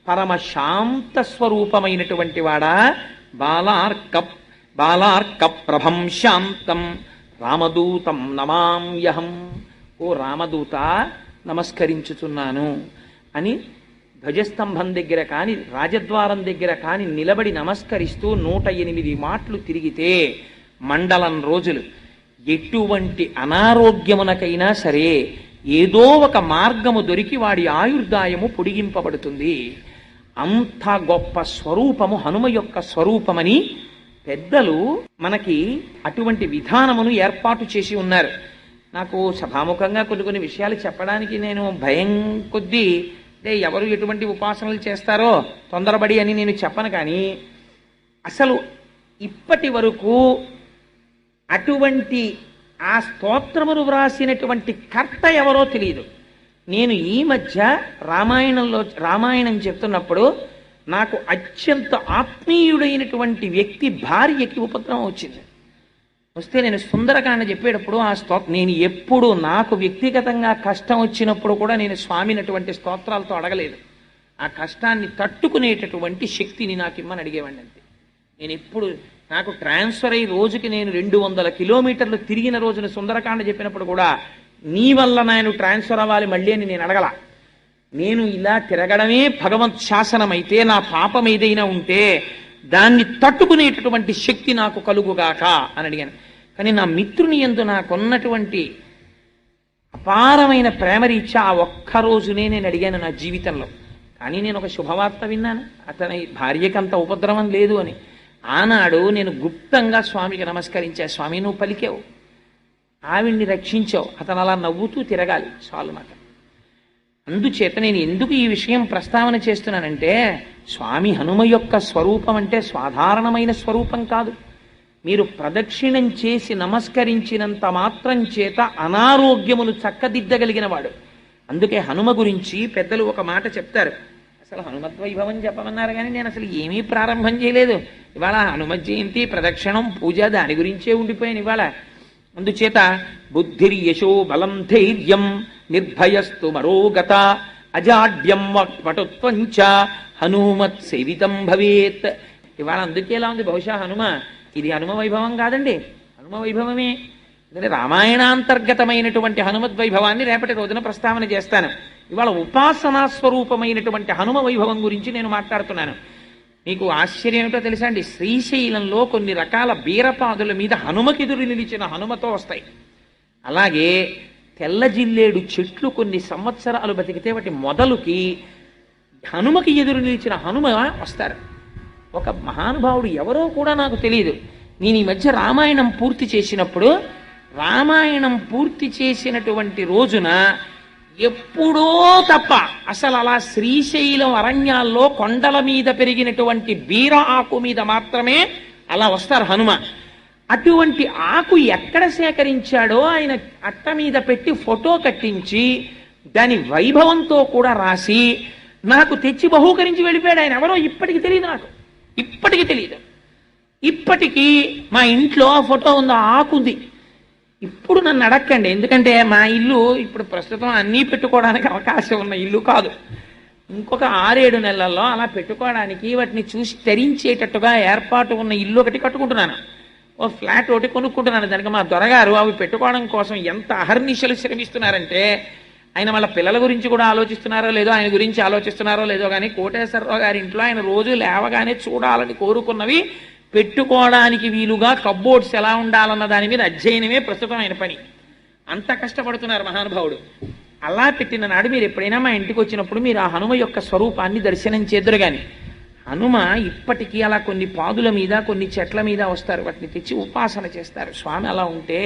Speaker 1: పరమ శాంత స్వరూపమైనటువంటి వాడా, బాలార్క ప్రభం శాంతం రామదూతం నమామ్యహం. ఓ రామదూత నమస్కరించుచున్నాను అని ధ్వజస్తంభం దగ్గర కాని రాజద్వారం దగ్గర కాని నిలబడి నమస్కరిస్తూ 108 మాటలు తిరిగితే మండలం రోజులు ఎటువంటి అనారోగ్యమునకైనా సరే ఏదో ఒక మార్గము దొరికి వాడి ఆయుర్దాయము పొడిగింపబడుతుంది. అంత గొప్ప స్వరూపము హనుమ యొక్క స్వరూపమని పెద్దలు మనకి అటువంటి విధానమును ఏర్పాటు చేసి ఉన్నారు. నాకు సభాముఖంగా కొన్ని విషయాలు చెప్పడానికి నేను భయం కొద్దీ, అంటే ఎవరు ఎటువంటి ఉపాసనలు చేస్తారో తొందరపడి అని నేను చెప్పను. కానీ అసలు ఇప్పటి వరకు అటువంటి ఆ స్తోత్రమును వ్రాసినటువంటి కర్త ఎవరో తెలియదు. నేను ఈ మధ్య రామాయణం చెప్తున్నప్పుడు నాకు అత్యంత ఆత్మీయుడైనటువంటి వ్యక్తి భార్యకి ఉపద్రవం వచ్చింది. వస్తే నేను సుందరకాండ చెప్పేటప్పుడు నేను ఎప్పుడు నాకు వ్యక్తిగతంగా కష్టం వచ్చినప్పుడు కూడా నేను స్వామిని అటువంటి స్తోత్రాలతో అడగలేదు. ఆ కష్టాన్ని తట్టుకునేటటువంటి శక్తిని నాకు ఇమ్మని అడిగేవాడిని అంతే. నేను ఎప్పుడు నాకు ట్రాన్స్ఫర్ అయ్యి రోజుకి నేను 200 కిలోమీటర్లు తిరిగిన రోజున సుందరకాండ చెప్పినప్పుడు కూడా నీ వల్ల నేను ట్రాన్స్ఫర్ అవ్వాలి మళ్ళీ అని నేను అడగల. నేను ఇలా తిరగడమే భగవత్ శాసనమైతే నా పాపం ఏదైనా ఉంటే దాన్ని తట్టుకునేటటువంటి శక్తి నాకు కలుగుగాక అని అడిగాను. కానీ నా మిత్రుని యందు నాకున్నటువంటి అపారమైన ప్రేమరీత్యా ఆ ఒక్కరోజునే నేను అడిగాను నా జీవితంలో. కానీ నేను ఒక శుభవార్త విన్నాను, అతని భార్యకి అంత ఉపద్రవం లేదు అని. ఆనాడు నేను గుప్తంగా స్వామికి నమస్కరించా. స్వామి నువ్వు పలికావు, ఆవిడ్ని రక్షించావు, అతను అలా నవ్వుతూ తిరగాలి చాలు నాకు. అందుచేత నేను ఎందుకు ఈ విషయం ప్రస్తావన చేస్తున్నానంటే, స్వామి హనుమ యొక్క స్వరూపం అంటే సాధారణమైన స్వరూపం కాదు. మీరు ప్రదక్షిణం చేసి నమస్కరించినంత మాత్రం చేత అనారోగ్యములు చక్కదిద్దగలిగిన వాడు. అందుకే హనుమ గురించి పెద్దలు ఒక మాట చెప్తారు. అసలు హనుమద్వైభవం చెప్పమన్నారు కానీ నేను అసలు ఏమీ ప్రారంభం చేయలేదు. ఇవాళ హనుమ జయంతి, ప్రదక్షిణం, పూజ దాని గురించే ఉండిపోయాను ఇవాళ. అందుచేత బుద్ధిర్యశో బలం ధైర్యం నిర్భయస్తు మరోగత అజాడ్యం వటుత్వంచ హనుమత్ సేవితం భవేత్. ఇవాళ అందుకే ఎలా ఉంది, బహుశా హనుమ ఇది హనుమ వైభవం కాదండి, హనుమ వైభవమే. ఎందుకంటే రామాయణాంతర్గతమైనటువంటి హనుమద్వైభవాన్ని రేపటి రోజున ప్రస్తావన చేస్తాను. ఇవాళ ఉపాసనా స్వరూపమైనటువంటి హనుమ వైభవం గురించి నేను మాట్లాడుతున్నాను. మీకు ఆశ్చర్యం ఏమిటో తెలుసా అండి, శ్రీశైలంలో కొన్ని రకాల బీరపాదుల మీద హనుమకెదురు నిలిచిన హనుమతో వస్తాయి. అలాగే తెల్ల జిల్లేడు చెట్లు కొన్ని సంవత్సరాలు బతికితే వాటి మొదలుకి హనుమకి ఎదురు నిలిచిన హనుమ వస్తారు. ఒక మహానుభావుడు ఎవరో కూడా నాకు తెలియదు. నేను ఈ మధ్య రామాయణం పూర్తి చేసినప్పుడు, రామాయణం పూర్తి చేసినటువంటి రోజున ఎప్పుడో తప్ప అసలు అలా శ్రీశైలం అరణ్యాల్లో కొండల మీద పెరిగినటువంటి బీర ఆకు మీద మాత్రమే అలా వస్తారు హనుమ. అటువంటి ఆకు ఎక్కడ సేకరించాడో ఆయన అట్ట మీద పెట్టి ఫోటో కట్టించి దాని వైభవంతో కూడా రాసి నాకు తెచ్చి బహూకరించి వెళ్ళిపోయాడు ఆయన. ఎవరో ఇప్పటికి తెలియదు, నాకు ఇప్పటికి తెలియదు. ఇప్పటికీ మా ఇంట్లో ఆ ఫోటో ఉంది, ఆకుంది. ఇప్పుడు నన్ను అడక్కండి, ఎందుకంటే మా ఇల్లు ఇప్పుడు ప్రస్తుతం అన్నీ పెట్టుకోవడానికి అవకాశం ఉన్న ఇల్లు కాదు. ఇంకొక 6-7 నెలల్లో అలా పెట్టుకోవడానికి వాటిని చూసి తరించేటట్టుగా ఏర్పాటు ఉన్న ఇల్లు ఒకటి కట్టుకుంటున్నాను. ఓ ఫ్లాట్ ఒకటి కొనుక్కుంటున్నాను. దానికి మా దొరగారు అవి పెట్టుకోవడం కోసం ఎంత అహర్నిశలు శ్రమిస్తున్నారంటే, ఆయన వాళ్ళ పిల్లల గురించి కూడా ఆలోచిస్తున్నారో లేదో, ఆయన గురించి ఆలోచిస్తున్నారో లేదో కానీ కోటేశ్వరరావు గారి ఇంట్లో ఆయన రోజు లేవగానే చూడాలని కోరుకున్నవి పెట్టుకోవడానికి వీలుగా కబ్బోర్డ్స్ ఎలా ఉండాలన్న దాని మీద అధ్యయనమే ప్రస్తుతం ఆయన పని. అంత కష్టపడుతున్నారు మహానుభావుడు. అలా పెట్టిన నాడు మీరు ఎప్పుడైనా మా ఇంటికి వచ్చినప్పుడు మీరు ఆ హనుమ యొక్క స్వరూపాన్ని దర్శనం చేద్దరు. కానీ హనుమ ఇప్పటికీ అలా కొన్ని పాదుల మీద, కొన్ని చెట్ల మీద వస్తారు. వాటిని తెచ్చి ఉపాసన చేస్తారు. స్వామి అలా ఉంటే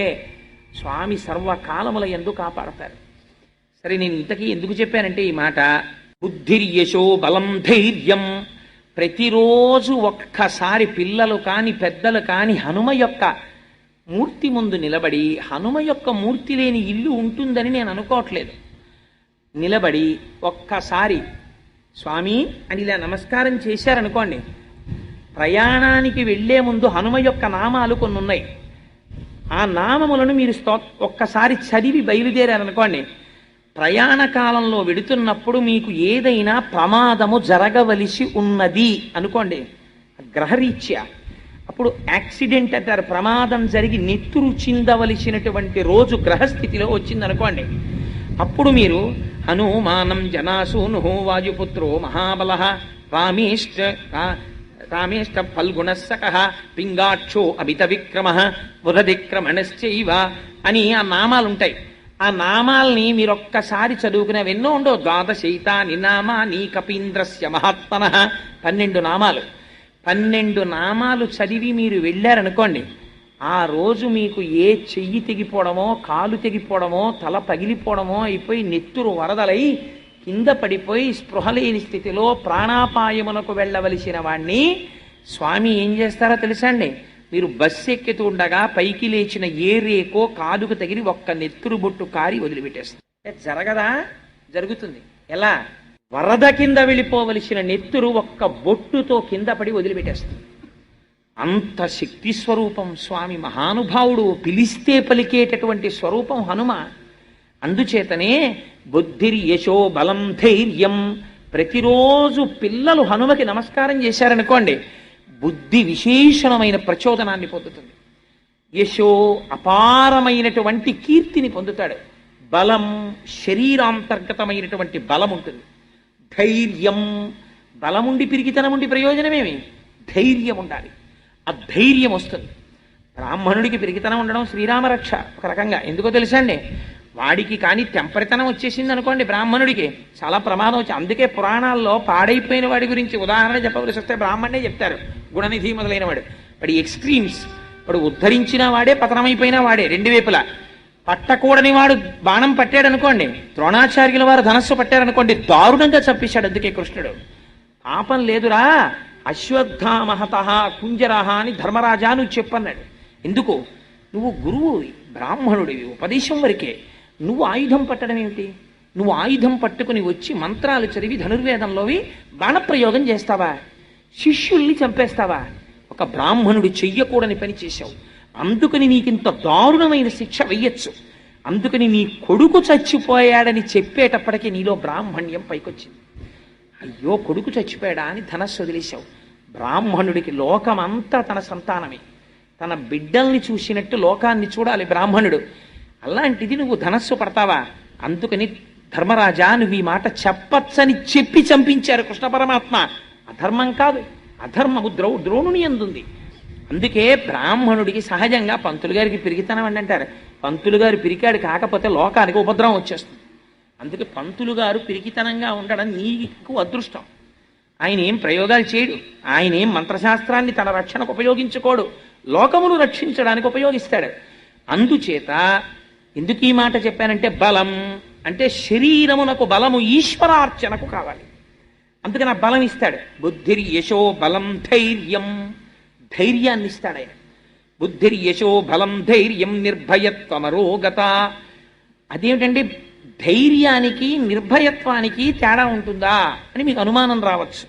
Speaker 1: స్వామి సర్వకాలముల యందు కాపాడతారు. సరే, నేను ఇంతకీ ఎందుకు చెప్పానంటే ఈ మాట, బుద్ధిర్యశో బలం ధైర్యం. ప్రతిరోజు ఒక్కసారి పిల్లలు కాని పెద్దలు కాని హనుమ యొక్క మూర్తి ముందు నిలబడి, హనుమ యొక్క మూర్తి లేని ఇల్లు ఉంటుందని నేను అనుకోవట్లేదు, నిలబడి ఒక్కసారి స్వామి అని ఇలా నమస్కారం చేశారనుకోండి, ప్రయాణానికి వెళ్లే ముందు హనుమ యొక్క నామాలు కొన్ని ఉన్నాయి. ఆ నామములను మీరు ఒక్కసారి చదివి బయలుదేరారనుకోండి, ప్రయాణ కాలంలో వెడుతున్నప్పుడు మీకు ఏదైనా ప్రమాదము జరగవలసి ఉన్నది అనుకోండి గ్రహరీత్యా, అప్పుడు యాక్సిడెంట్ అంటారు, ప్రమాదం జరిగి నెత్తురు చిందవలసినటువంటి రోజు గ్రహస్థితిలో వచ్చిందనుకోండి, అప్పుడు మీరు హనుమానం జనాసూను వాయుపుత్రో మహాబల రామేష్ట ఫల్గుణస్సక పింగాక్షో అమిత విక్రమ బుధవిక్రమణశ్చైవ అని ఆ నామాలుంటాయి. ఆ నామాల్ని మీరు ఒక్కసారి చదువుకునేవి ఎన్నో ఉండవు. ద్వాదశైతాని నామాని కపీంద్రస్య మహాత్మన 12 నామాలు. 12 నామాలు చదివి మీరు వెళ్ళారనుకోండి, ఆ రోజు మీకు ఏ చెయ్యి తెగిపోవడమో, కాలు తెగిపోవడమో, తల పగిలిపోవడమో అయిపోయి నెత్తురు వరదలై కింద పడిపోయి స్పృహలేని స్థితిలో ప్రాణాపాయమునకు వెళ్ళవలసిన వాణ్ణి స్వామి ఏం చేస్తారో తెలుసా అండి? మీరు బస్సు ఎక్కుతూ ఉండగా పైకి లేచిన ఏ రేకో కాదుకు తగిలి ఒక్క నెత్తురు బొట్టు కారి వదిలిపెట్టేస్తారు. జరగదా? జరుగుతుంది. ఎలా? వరద కింద వెళ్ళిపోవలసిన నెత్తురు ఒక్క బొట్టుతో కింద పడి వదిలిపెట్టేస్తుంది. అంత శక్తి స్వరూపం స్వామి, మహానుభావుడు, పిలిస్తే పలికేటటువంటి స్వరూపం హనుమ. అందుచేతనే బుద్ధిర్యశో బలం ధైర్యం. ప్రతిరోజు పిల్లలు హనుమకి నమస్కారం చేశారనుకోండి, బుద్ధి విశేషణమైన ప్రచోదనాన్ని పొందుతుంది. యశో అపారమైనటువంటి కీర్తిని పొందుతాడు. బలం శరీరాంతర్గతమైనటువంటి బలం ఉంటుంది. ధైర్యం, బలముండి పిరిగితనముండి ప్రయోజనమేమి? ధైర్యం ఉండాలి. ఆ ధైర్యం వస్తుంది. బ్రాహ్మణుడికి పిరిగితనం ఉండడం శ్రీరామరక్ష ఒక రకంగా. ఎందుకో తెలుసా అండి? వాడికి కానీ తెంపరితనం వచ్చేసింది అనుకోండి బ్రాహ్మణుడికి, చాలా ప్రమాదం వచ్చి. అందుకే పురాణాల్లో పాడైపోయిన వాడి గురించి ఉదాహరణ చెప్పవలసి వస్తే బ్రాహ్మణే చెప్తారు. గుణనిధి మొదలైన వాడు, వాడి ఎక్స్ట్రీమ్స్, వాడు ఉద్ధరించిన వాడే పతనమైపోయిన వాడే రెండు వైపులా. పట్టకూడని వాడు బాణం పట్టాడు అనుకోండి, ద్రోణాచార్యుల వారు ధనస్సు పట్టారనుకోండి, దారుణంగా చంపేశాడు. అందుకే కృష్ణుడు పాపం లేదురా అశ్వత్థామహత కుంజరహ అని ధర్మరాజా నువ్వు చెప్పన్నాడు. ఎందుకు? నువ్వు గురువువి, బ్రాహ్మణుడివి, ఉపదేశం వరకే. నువ్వు ఆయుధం పట్టడం ఏమిటి? నువ్వు ఆయుధం పట్టుకుని వచ్చి మంత్రాలు చదివి ధనుర్వేదంలోవి బాణప్రయోగం చేస్తావా? శిష్యుల్ని చంపేస్తావా? ఒక బ్రాహ్మణుడు చెయ్యకూడని పని చేశావు. అందుకని నీకింత దారుణమైన శిక్ష వెయ్యొచ్చు. అందుకని నీ కొడుకు చచ్చిపోయాడని చెప్పేటప్పటికీ నీలో బ్రాహ్మణ్యం పైకొచ్చింది. అయ్యో కొడుకు చచ్చిపోయాడా అని ధనస్సు వదిలేశావు. బ్రాహ్మణుడికి లోకమంతా తన సంతానమే, తన బిడ్డల్ని చూసినట్టు లోకాన్ని చూడాలి బ్రాహ్మణుడు. అలాంటిది నువ్వు ధనస్సు పడతావా? అందుకని ధర్మరాజా నువ్వు ఈ మాట చెప్పచ్చని చెప్పి చంపించారు కృష్ణ పరమాత్మ. అధర్మం కాదు, అధర్మము ద్రోణుని అందుంది. అందుకే బ్రాహ్మణుడికి సహజంగా పంతులు గారికి పిరికితనం అని అంటారు. పంతులు గారు పిరికాడు కాకపోతే లోకానికి ఉపద్రవం వచ్చేస్తుంది. అందుకే పంతులు గారు పిరికితనంగా ఉండడం నీకు అదృష్టం. ఆయన ఏం ప్రయోగాలు చేయడు, ఆయన ఏం మంత్రశాస్త్రాన్ని తన రక్షణకు ఉపయోగించుకోడు, లోకమును రక్షించడానికి ఉపయోగిస్తాడు. అందుచేత ఎందుకు ఈ మాట చెప్పానంటే, బలం అంటే శరీరమునకు బలము ఈశ్వరార్చనకు కావాలి. అందుకని ఆ బలం ఇస్తాడు. బుద్ధిర్ యశో బలం ధైర్యం, ధైర్యాన్ని ఇస్తాడు ఆయన. బుద్ధిర్ యశో బలం ధైర్యం నిర్భయత్వమరోగత. అదేమిటండి ధైర్యానికి నిర్భయత్వానికి తేడా ఉంటుందా అని మీకు అనుమానం రావచ్చు.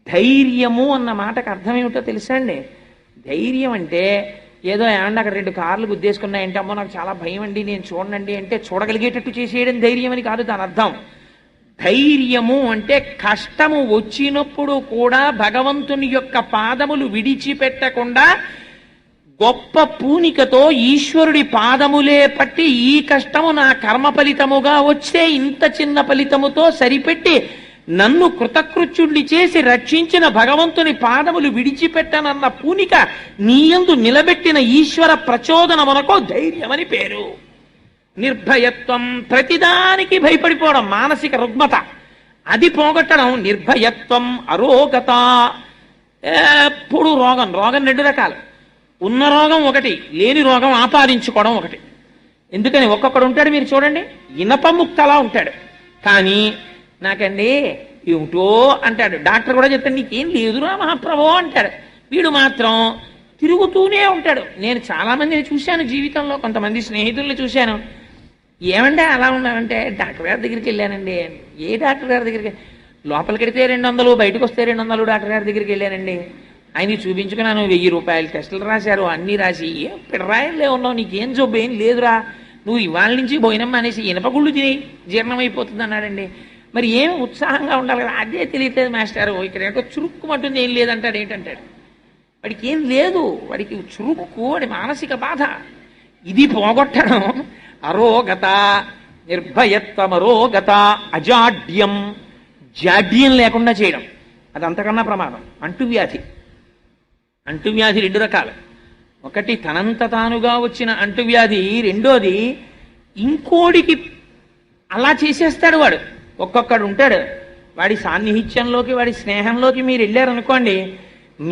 Speaker 1: ధైర్యము అన్న మాటకు అర్థం ఏమిటో తెలుసా అండి? ధైర్యం అంటే ఏదో ఏమన్నా అక్కడ 2 కార్లు గుద్దేసుకున్నాయంటే అమ్మో నాకు చాలా భయం అండి నేను చూడండి అంటే చూడగలిగేటట్టు చేసేయడం ధైర్యం అని కాదు దాని అర్థం. ధైర్యము అంటే కష్టము వచ్చినప్పుడు కూడా భగవంతుని యొక్క పాదములు విడిచిపెట్టకుండా గొప్ప పూనికతో ఈశ్వరుడి పాదములే పట్టి ఈ కష్టము నా కర్మ ఫలితముగా వచ్చే ఇంత చిన్న ఫలితముతో సరిపెట్టి నన్ను కృతకృత్యుడిని చేసి రక్షించిన భగవంతుని పాదములు విడిచిపెట్టనన్న పూనిక నీయందు నిలబెట్టిన ఈశ్వర ప్రచోదనమునకో ధైర్యమని పేరు. నిర్భయత్వం ప్రతిదానికి భయపడిపోవడం, మానసిక రుగ్మత అది పోగొట్టడం నిర్భయత్వం. అరోగత ఎప్పుడు రోగం 2 రకాలు. ఉన్న రోగం ఒకటి, లేని రోగం ఆపాదించుకోవడం ఒకటి. ఎందుకని ఒక్కొక్కడు ఉంటాడు మీరు చూడండి, ఇనప ముక్తలా ఉంటాడు, కానీ నాకండి ఏమిటో అంటాడు. డాక్టర్ కూడా చెప్తాడు నీకేం లేదురా మహాప్రభో అంటాడు. వీడు మాత్రం తిరుగుతూనే ఉంటాడు. నేను చాలా మందిని చూశాను జీవితంలో, కొంతమంది స్నేహితుల్ని చూశాను. ఏమంటే అలా ఉన్నామంటే డాక్టర్ గారి దగ్గరికి వెళ్ళానండి. ఏ డాక్టర్ గారి దగ్గరికి? లోపలికి వెడితే 200, బయటకు వస్తే 200 డాక్టర్ గారి దగ్గరికి వెళ్ళానండి. ఆయనకి చూపించుకున్నాను, 1000 రూపాయలు టెస్టులు రాశారు, అన్నీ రాసి ఏం పిడరాయలే ఉన్నావు, నీకేం జబ్బు ఏం లేదురా, నువ్వు ఇవాళ నుంచి భోజనం అనేసి ఇనపగుళ్ళు తిని జీర్ణమైపోతుంది అన్నాడండి. మరి ఏం ఉత్సాహంగా ఉండాలి కదా, అదే తెలియట్లేదు మాస్టారు, ఇక్కడ ఏంటో చురుక్కుమంటుంది ఏం లేదంటాడు. ఏంటంటాడు? వాడికి ఏం లేదు, వాడికి చురుక్కు, వాడి మానసిక బాధ. ఇది పోగొట్టడం అరోగత. నిర్భయత్వమరోగత. అజాడ్యం, జాడ్యం లేకుండా చేయడం, అది అంతకన్నా ప్రమాదం. అంటువ్యాధి 2 రకాలు. ఒకటి తనంత తానుగా వచ్చిన అంటువ్యాధి, రెండోది ఇంకోడికి అలా చేసేస్తాడు వాడు. ఒక్కొక్కడు ఉంటాడు, వాడి సాన్నిహిత్యంలోకి వాడి స్నేహంలోకి మీరు వెళ్ళారనుకోండి,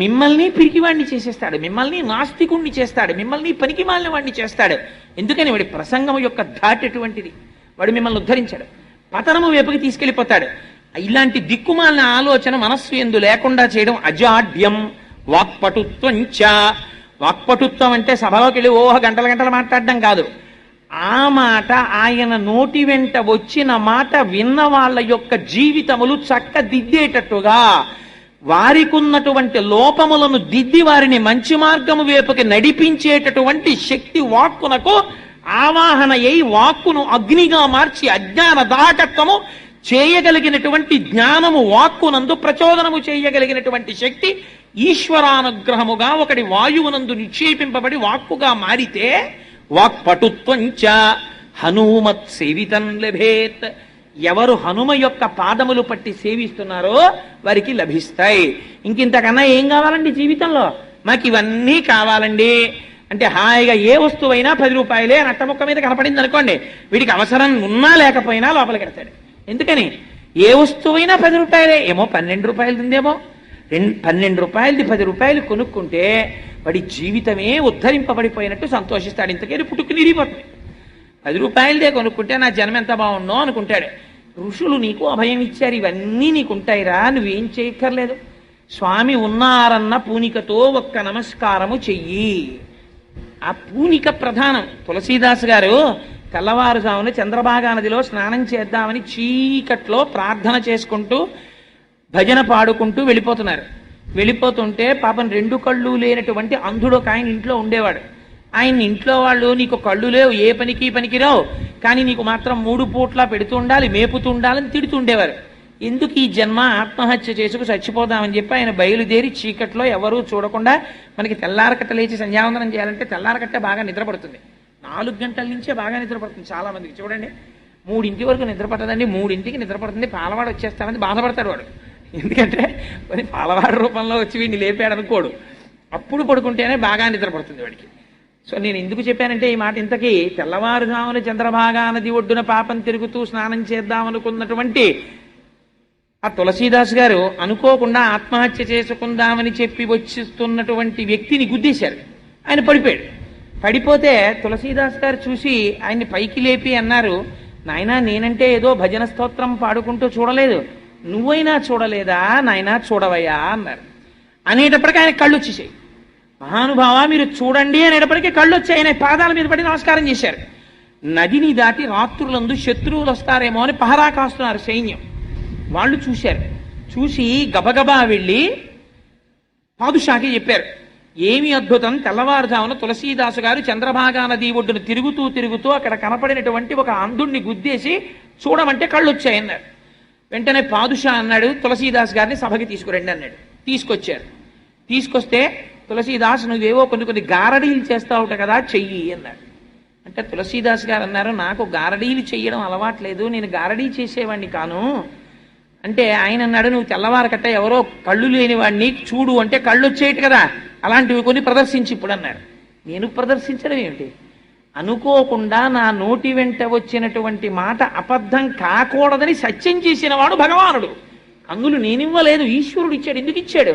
Speaker 1: మిమ్మల్ని పిరికివాడిని చేసేస్తాడు, మిమ్మల్ని నాస్తికుణ్ణి చేస్తాడు, మిమ్మల్ని పనికి మాలిన వాడిని చేస్తాడు. ఎందుకని వాడి ప్రసంగం యొక్క ధాటి ఎటువంటిది, వాడు మిమ్మల్ని ఉద్ధరించాడు, పతనము వైపుకి తీసుకెళ్ళిపోతాడు. ఇలాంటి దిక్కుమాలిన ఆలోచన మనస్సు ఎందు లేకుండా చేయడం అజాడ్యం. వాక్పటుత్వంచ, వాక్పటుత్వం అంటే సభలోకి వెళ్ళి గంటలు మాట్లాడడం కాదు. ఆ మాట ఆయన నోటి వెంట వచ్చిన మాట విన్న వాళ్ళ యొక్క జీవితములు చక్కదిద్దేటట్టుగా, వారికి ఉన్నటువంటి లోపములను దిద్ది వారిని మంచి మార్గము వైపుకి నడిపించేటటువంటి శక్తి వాక్కునకు ఆవాహన అయి వాక్కును అగ్నిగా మార్చి అజ్ఞాన దాహకత్వము చేయగలిగినటువంటి జ్ఞానము వాక్కునందు ప్రచోదనము చేయగలిగినటువంటి శక్తి ఈశ్వరానుగ్రహముగా ఒకటి వాయువునందు నిక్షేపింపబడి వాక్కుగా మారితే వాక్పటుత్వంచ హనుమత్ సేవితం లభేత్. ఎవరు హనుమ యొక్క పాదములు పట్టి సేవిస్తున్నారో వారికి లభిస్తాయి. ఇంకింతకన్నా ఏం కావాలండి జీవితంలో? మాకు ఇవన్నీ కావాలండి అంటే హాయిగా ఏ వస్తువైనా 10 రూపాయలే అని అట్టముక్క మీద కనపడింది అనుకోండి, వీడికి అవసరం ఉన్నా లేకపోయినా లోపలికి వెళ్తాడు. ఎందుకని? ఏ వస్తువైనా 10 రూపాయలే, ఏమో 12 రూపాయలు ఉందేమో, 12 రూపాయలది 10 రూపాయలు కొనుక్కుంటే వాడి జీవితమే ఉద్ధరింపబడిపోయినట్టు సంతోషిస్తాడు. ఇంతకేది పుట్టుకు నిరిగిపోతుంది. 10 రూపాయలదే కొనుక్కుంటే నా జన్మ ఎంత బాగుండో అనుకుంటాడు. ఋషులు నీకు అభయం ఇచ్చారు, ఇవన్నీ నీకుంటాయిరా, నువ్వేం చేయక్కర్లేదు. స్వామి ఉన్నారన్న పూనికతో ఒక్క నమస్కారము చెయ్యి. ఆ పూనిక ప్రధానం. తులసీదాస్ గారు తెల్లవారుజామున చంద్రభాగా నదిలో స్నానం చేద్దామని చీకట్లో ప్రార్థన చేసుకుంటూ భజన పాడుకుంటూ వెళ్ళిపోతున్నారు. వెళ్ళిపోతుంటే పాపం 2 కళ్ళు లేనటువంటి అంధుడు ఒక ఆయన ఇంట్లో ఉండేవాడు. ఆయన ఇంట్లో వాళ్ళు, నీకు కళ్ళు లేవు, ఏ పనికి పనికిరావు, కానీ నీకు మాత్రం 3 పూట్లా పెడుతూ ఉండాలి, మేపుతూ ఉండాలని తిడుతుండేవారు. ఎందుకు ఈ జన్మ, ఆత్మహత్య చేసుకు చచ్చిపోదామని చెప్పి ఆయన బయలుదేరి చీకట్లో ఎవరూ చూడకుండా, మనకి తెల్లారకట్ట లేచి సంధ్యావందనం చేయాలంటే తెల్లారకట్ట బాగా నిద్రపడుతుంది. 4 గంటల నుంచే బాగా నిద్రపడుతుంది చాలా మందికి. చూడండి, 3 వరకు నిద్రపట్టదండి, 3కి నిద్రపడుతుంది, పాలవాడు వచ్చేస్తామని బాధపడతాడు వాడు. ఎందుకంటే మరి పాలవాడు రూపంలో వచ్చి వీడిని లేపాడు అనుకోడు. అప్పుడు పడుకుంటేనే బాగా నిద్రపడుతుంది వాడికి. సో నేను ఎందుకు చెప్పానంటే ఈ మాట, ఇంతకీ తెల్లవారుజామున చంద్రభాగా నది ఒడ్డున పాపం తిరుగుతూ స్నానం చేద్దామనుకున్నటువంటి ఆ తులసీదాస్ గారు అనుకోకుండా ఆత్మహత్య చేసుకుందామని చెప్పి వచ్చిస్తున్నటువంటి వ్యక్తిని గుద్దేశారు. ఆయన పడిపోయాడు. పడిపోతే తులసీదాస్ గారు చూసి ఆయన్ని పైకి లేపి అన్నారు, నాయనా నేనంటే ఏదో భజన స్తోత్రం పాడుకుంటూ చూడలేదు, నువ్వైనా చూడలేదా నాయనా, చూడవయ్యా అన్నారు. అనేటప్పటికీ ఆయన కళ్ళు వచ్చేసాయి. మహానుభావ మీరు చూడండి అనేటప్పటికీ కళ్ళు వచ్చాయి. ఆయన పాదాల మీద పడి నమస్కారం చేశారు. నదిని దాటి రాత్రులందు శత్రువులు వస్తారేమో అని పహరా కాస్తున్నారు సైన్యం. వాళ్ళు చూశారు. చూసి గబగబా వెళ్ళి పాదుషాకి చెప్పారు, ఏమి అద్భుతం, తెల్లవారుజామున తులసీదాసు గారు చంద్రభాగా నది ఒడ్డును తిరుగుతూ అక్కడ కనపడినటువంటి ఒక అంధుడిని గుద్దేసి చూడమంటే కళ్ళు వచ్చాయన్నారు. వెంటనే పాదుషా అన్నాడు, తులసీదాస్ గారిని సభకి తీసుకురండి అన్నాడు. తీసుకొచ్చారు. తీసుకొస్తే తులసీదాస్ నువ్వేవో కొన్ని గారడీలు చేస్తావుట కదా, చెయ్యి అన్నాడు. అంటే తులసీదాస్ గారు అన్నారు, నాకు గారడీలు చెయ్యడం అలవాట్లేదు, నేను గారడీ చేసేవాడిని కాను. అంటే ఆయన అన్నాడు, నువ్వు తెల్లవారకట్ట ఎవరో కళ్ళు లేని వాడిని చూడు అంటే కళ్ళు వచ్చేయట కదా, అలాంటివి కొన్ని ప్రదర్శించి ఇప్పుడు అన్నారు. నేను ప్రదర్శించడం ఏమిటి? అనుకోకుండా నా నోటి వెంట వచ్చినటువంటి మాట అబద్ధం కాకూడదని సత్యం చేసిన వాడు భగవానుడు. కన్నులు నేనివ్వలేదు, ఈశ్వరుడు ఇచ్చాడు. ఎందుకు ఇచ్చాడు?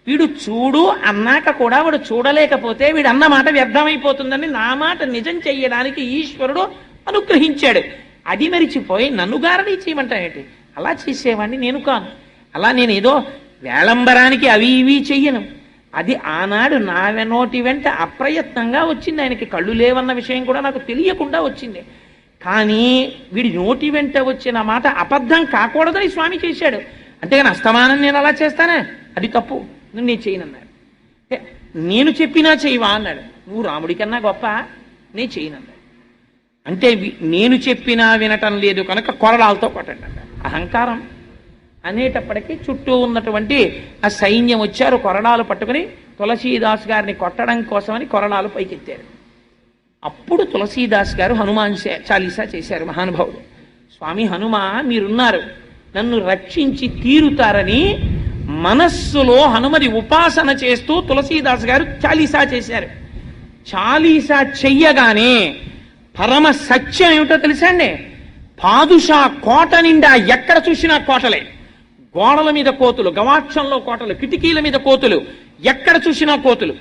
Speaker 1: వీడు చూడు అన్నాక కూడా వాడు చూడలేకపోతే వీడు అన్న మాట వ్యర్థమైపోతుందని నా మాట నిజం చెయ్యడానికి ఈశ్వరుడు అనుగ్రహించాడు. అది మరిచిపోయి నన్ను గారడీ చేయమంటాయేంటి? అలా చేసేవాడిని నేను కాను. అలా నేను ఏదో వేళంబరానికి అవి ఇవి చెయ్యను. అది ఆనాడు నా నోటి వెంట అప్రయత్నంగా వచ్చింది. ఆయనకి కళ్ళు లేవన్న విషయం కూడా నాకు తెలియకుండా వచ్చింది. కానీ వీడి నోటి వెంట వచ్చిన మాట అబద్ధం కాకూడదని స్వామి చేశాడు. అంతేగాని అస్తమానం నేను అలా చేస్తానే, అది తప్పు, నేను చేయనన్నాడు. నేను చెప్పినా చేయవా అన్నాడు. నువ్వు రాముడి కన్నా గొప్ప, నేను చేయనన్నాడు. అంటే నేను చెప్పినా వినటం లేదు కనుక కొరడాలతో కొట్టండి అన్నాడు. అహంకారం అనేటప్పటికీ చుట్టూ ఉన్నటువంటి ఆ సైన్యం వచ్చారు, కొరడాలు పట్టుకుని తులసీదాస్ గారిని కొట్టడం కోసమని కొరడాలు పైకెత్తారు. అప్పుడు తులసీదాస్ గారు హనుమాన్ చాలీసా చేశారు. మహానుభావుడు స్వామి హనుమ మీరున్నారు, నన్ను రక్షించి తీరుతారని మనస్సులో హనుమది ఉపాసన చేస్తూ తులసీదాస్ గారు చాలీసా చేశారు. చాలీసా చెయ్యగానే పరమ సత్యం ఏమిటో తెలుసా అండి? పాదుషా కోట నిండా ఎక్కడ చూసినా కోటలే, గోడల మీద కోతులు, గవాక్షంలో కోటలు, కిటికీల మీద కోతులు, ఎక్కడ చూసినా కోతులు,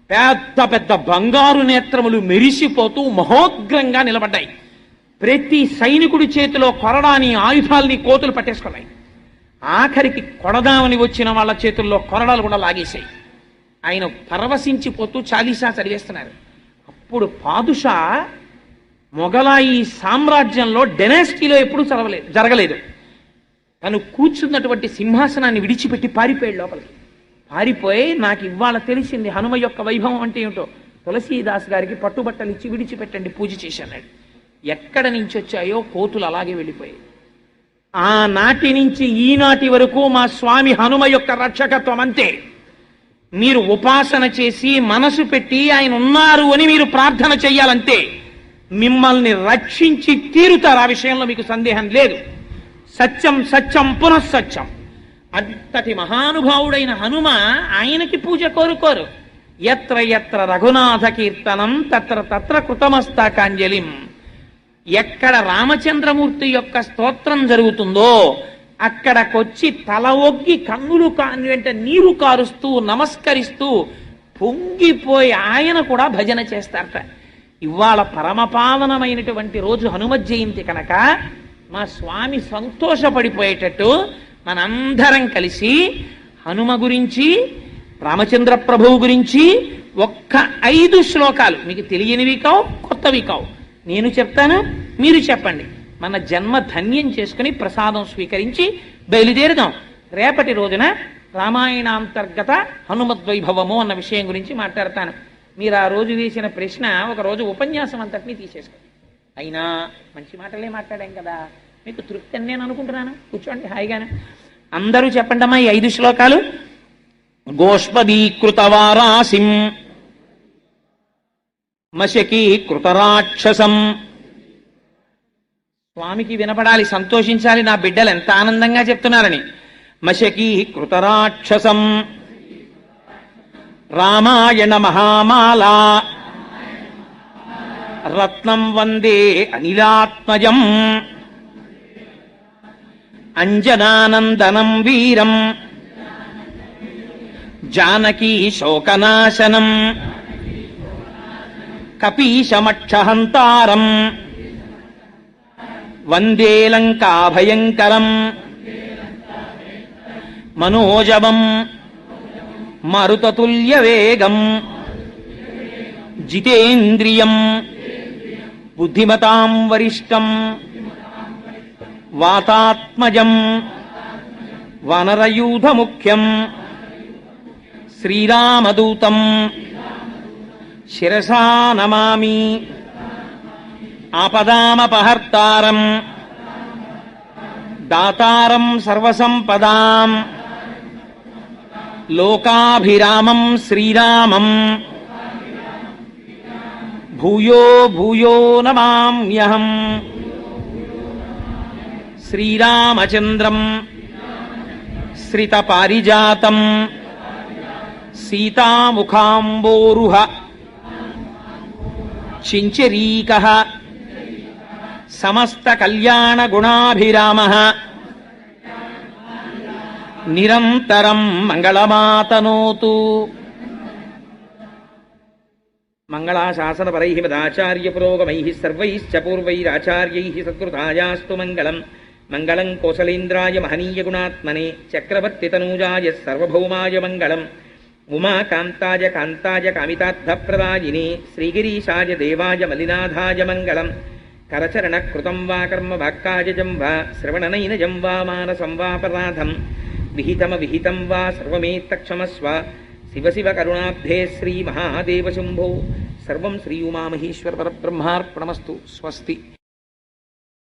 Speaker 1: పెద్ద పెద్ద బంగారు నేత్రములు మెరిసిపోతూ మహోగ్రంగా నిలబడ్డాయి. ప్రతి సైనికుడి చేతిలో కొరడాని ఆయుధాలని కోతులు పట్టేసుకున్నాయి. ఆఖరికి కొడదామని వచ్చిన వాళ్ళ చేతుల్లో కొరడాలు కూడా లాగేశాయి. ఆయన పరవశించిపోతూ చాలీసా చదివేస్తున్నారు. అప్పుడు పాదుషా మొఘలాయి సామ్రాజ్యంలో డెనాసిటీలో ఎప్పుడూ జరగలేదు. తను కూర్చున్నటువంటి సింహాసనాన్ని విడిచిపెట్టి పారిపోయాడు లోపలికి. పారిపోయి నాకు ఇవాళ తెలిసింది హనుమ యొక్క వైభవం అంటే ఏమిటో. తులసీదాస్ గారికి పట్టుబట్టలు ఇచ్చి విడిచిపెట్టండి, పూజ చేసి అన్నాడు. ఎక్కడ నుంచి వచ్చాయో కోతులు అలాగే వెళ్ళిపోయాయి. ఆనాటి నుంచి ఈనాటి వరకు మా స్వామి హనుమ యొక్క రక్షకత్వం అంతే. మీరు ఉపాసన చేసి మనసు పెట్టి ఆయన ఉన్నారు అని మీరు ప్రార్థన చెయ్యాలంతే. మిమ్మల్ని రక్షించి తీరుతారు, ఆ విషయంలో మీకు సందేహం లేదు. సత్యం సత్యం పునఃసత్యం. అంతటి మహానుభావుడైన హనుమ ఆయనకి పూజ కోరుకోరు. ఎత్ర ఎత్ర రఘునాథ కీర్తనం తత్ర తత్ర కృతమస్తాకాంజలిం. ఎక్కడ రామచంద్రమూర్తి యొక్క స్తోత్రం జరుగుతుందో అక్కడకొచ్చి తల ఒగ్గి కన్నులు కాని వెంట నీరు కారుస్తూ నమస్కరిస్తూ పొంగిపోయి ఆయన కూడా భజన చేస్తారట. ఇవాళ పరమపావనమైనటువంటి రోజు హనుమ జయంతి కనుక మా స్వామి సంతోషపడిపోయేటట్టు మనందరం కలిసి హనుమ గురించి రామచంద్ర ప్రభువు గురించి ఒక్క 5 శ్లోకాలు, మీకు తెలియనివి కావు కొత్తవి కావు, నేను చెప్తాను మీరు చెప్పండి. మన జన్మ ధన్యం చేసుకుని ప్రసాదం స్వీకరించి బయలుదేరుదాం. రేపటి రోజున రామాయణాంతర్గత హనుమద్వైభవము అన్న విషయం గురించి మాట్లాడతాను. మీరు ఆ రోజు వేసిన ప్రశ్న ఒక రోజు ఉపన్యాసం అంతటినీ తీసేసుకోండి. అయినా మంచి మాటలే మాట్లాడాం కదా, మీకు తృప్తి అని నేను అనుకుంటున్నాను. కూర్చోండి హాయిగానే. అందరూ చెప్పండమ్మా ఈ 5 శ్లోకాలు. గోష్పదీకృతవారాసిం మశకీకృతరాక్షసం. స్వామికి వినపడాలి, సంతోషించాలి, నా బిడ్డలు ఎంత ఆనందంగా చెప్తున్నారని. మశకీకృతరాక్షసం రామాయణ మహామాలా రత్నం వందే అనిలాత్మజం అంజనానందనం వీరం జానకీ శోకనాశనం కపీశమక్షహంతారం వందే లంకాభయంకరం మనోజవం మరుతతుల్యవేగం జితేంద్రియం బుద్ధిమతాం వరిష్టం వాతాత్మజం వానరయూధముఖ్యం శ్రీరామదూతం శిరసా నమామి ఆపదామపహర్తారం దాతారం సర్వసంపదాం లోకాభిరామం శ్రీరామం భూయో భూయో నమామ్యహం. శ్రీరామచంద్రం శ్రితపారిజాతం సీతాముఖాంబోరుహ చించరీకః సమస్త కళ్యాణ గుణాభిరామః నిరంతరం మంగళమాతనోతు. మంగళాశాసనపరైః మదాచార్య పురోగమైః సర్వైశ్చ పూర్వైరాచార్యైః సత్కృతాయాస్తు మంగళం. మంగళం కోసలేంద్రాయ మహనీయ గుణాత్మనే చక్రవర్తితనూజాయ సర్వభౌమాయ మంగళం. ఉమాకాంతాయ కాంతాయ కామితార్థప్రదాయినే శ్రీగిరీశాయ దేవాయ మలినాథాయ మంగళం. కరచరణ కృతం వా కర్మ వాక్కాయజం వా శ్రవణనైనజం వా మానసం వాపరాధం విహితం వా సర్వమేత్తక్షమస్వ. శివ శివ కరుణాబ్ధే శ్రీ మహాదేవ శంభో. సర్వం శ్రీ ఉమామహేశ్వర పరబ్రహ్మార్పణమస్తు. స్వస్తి.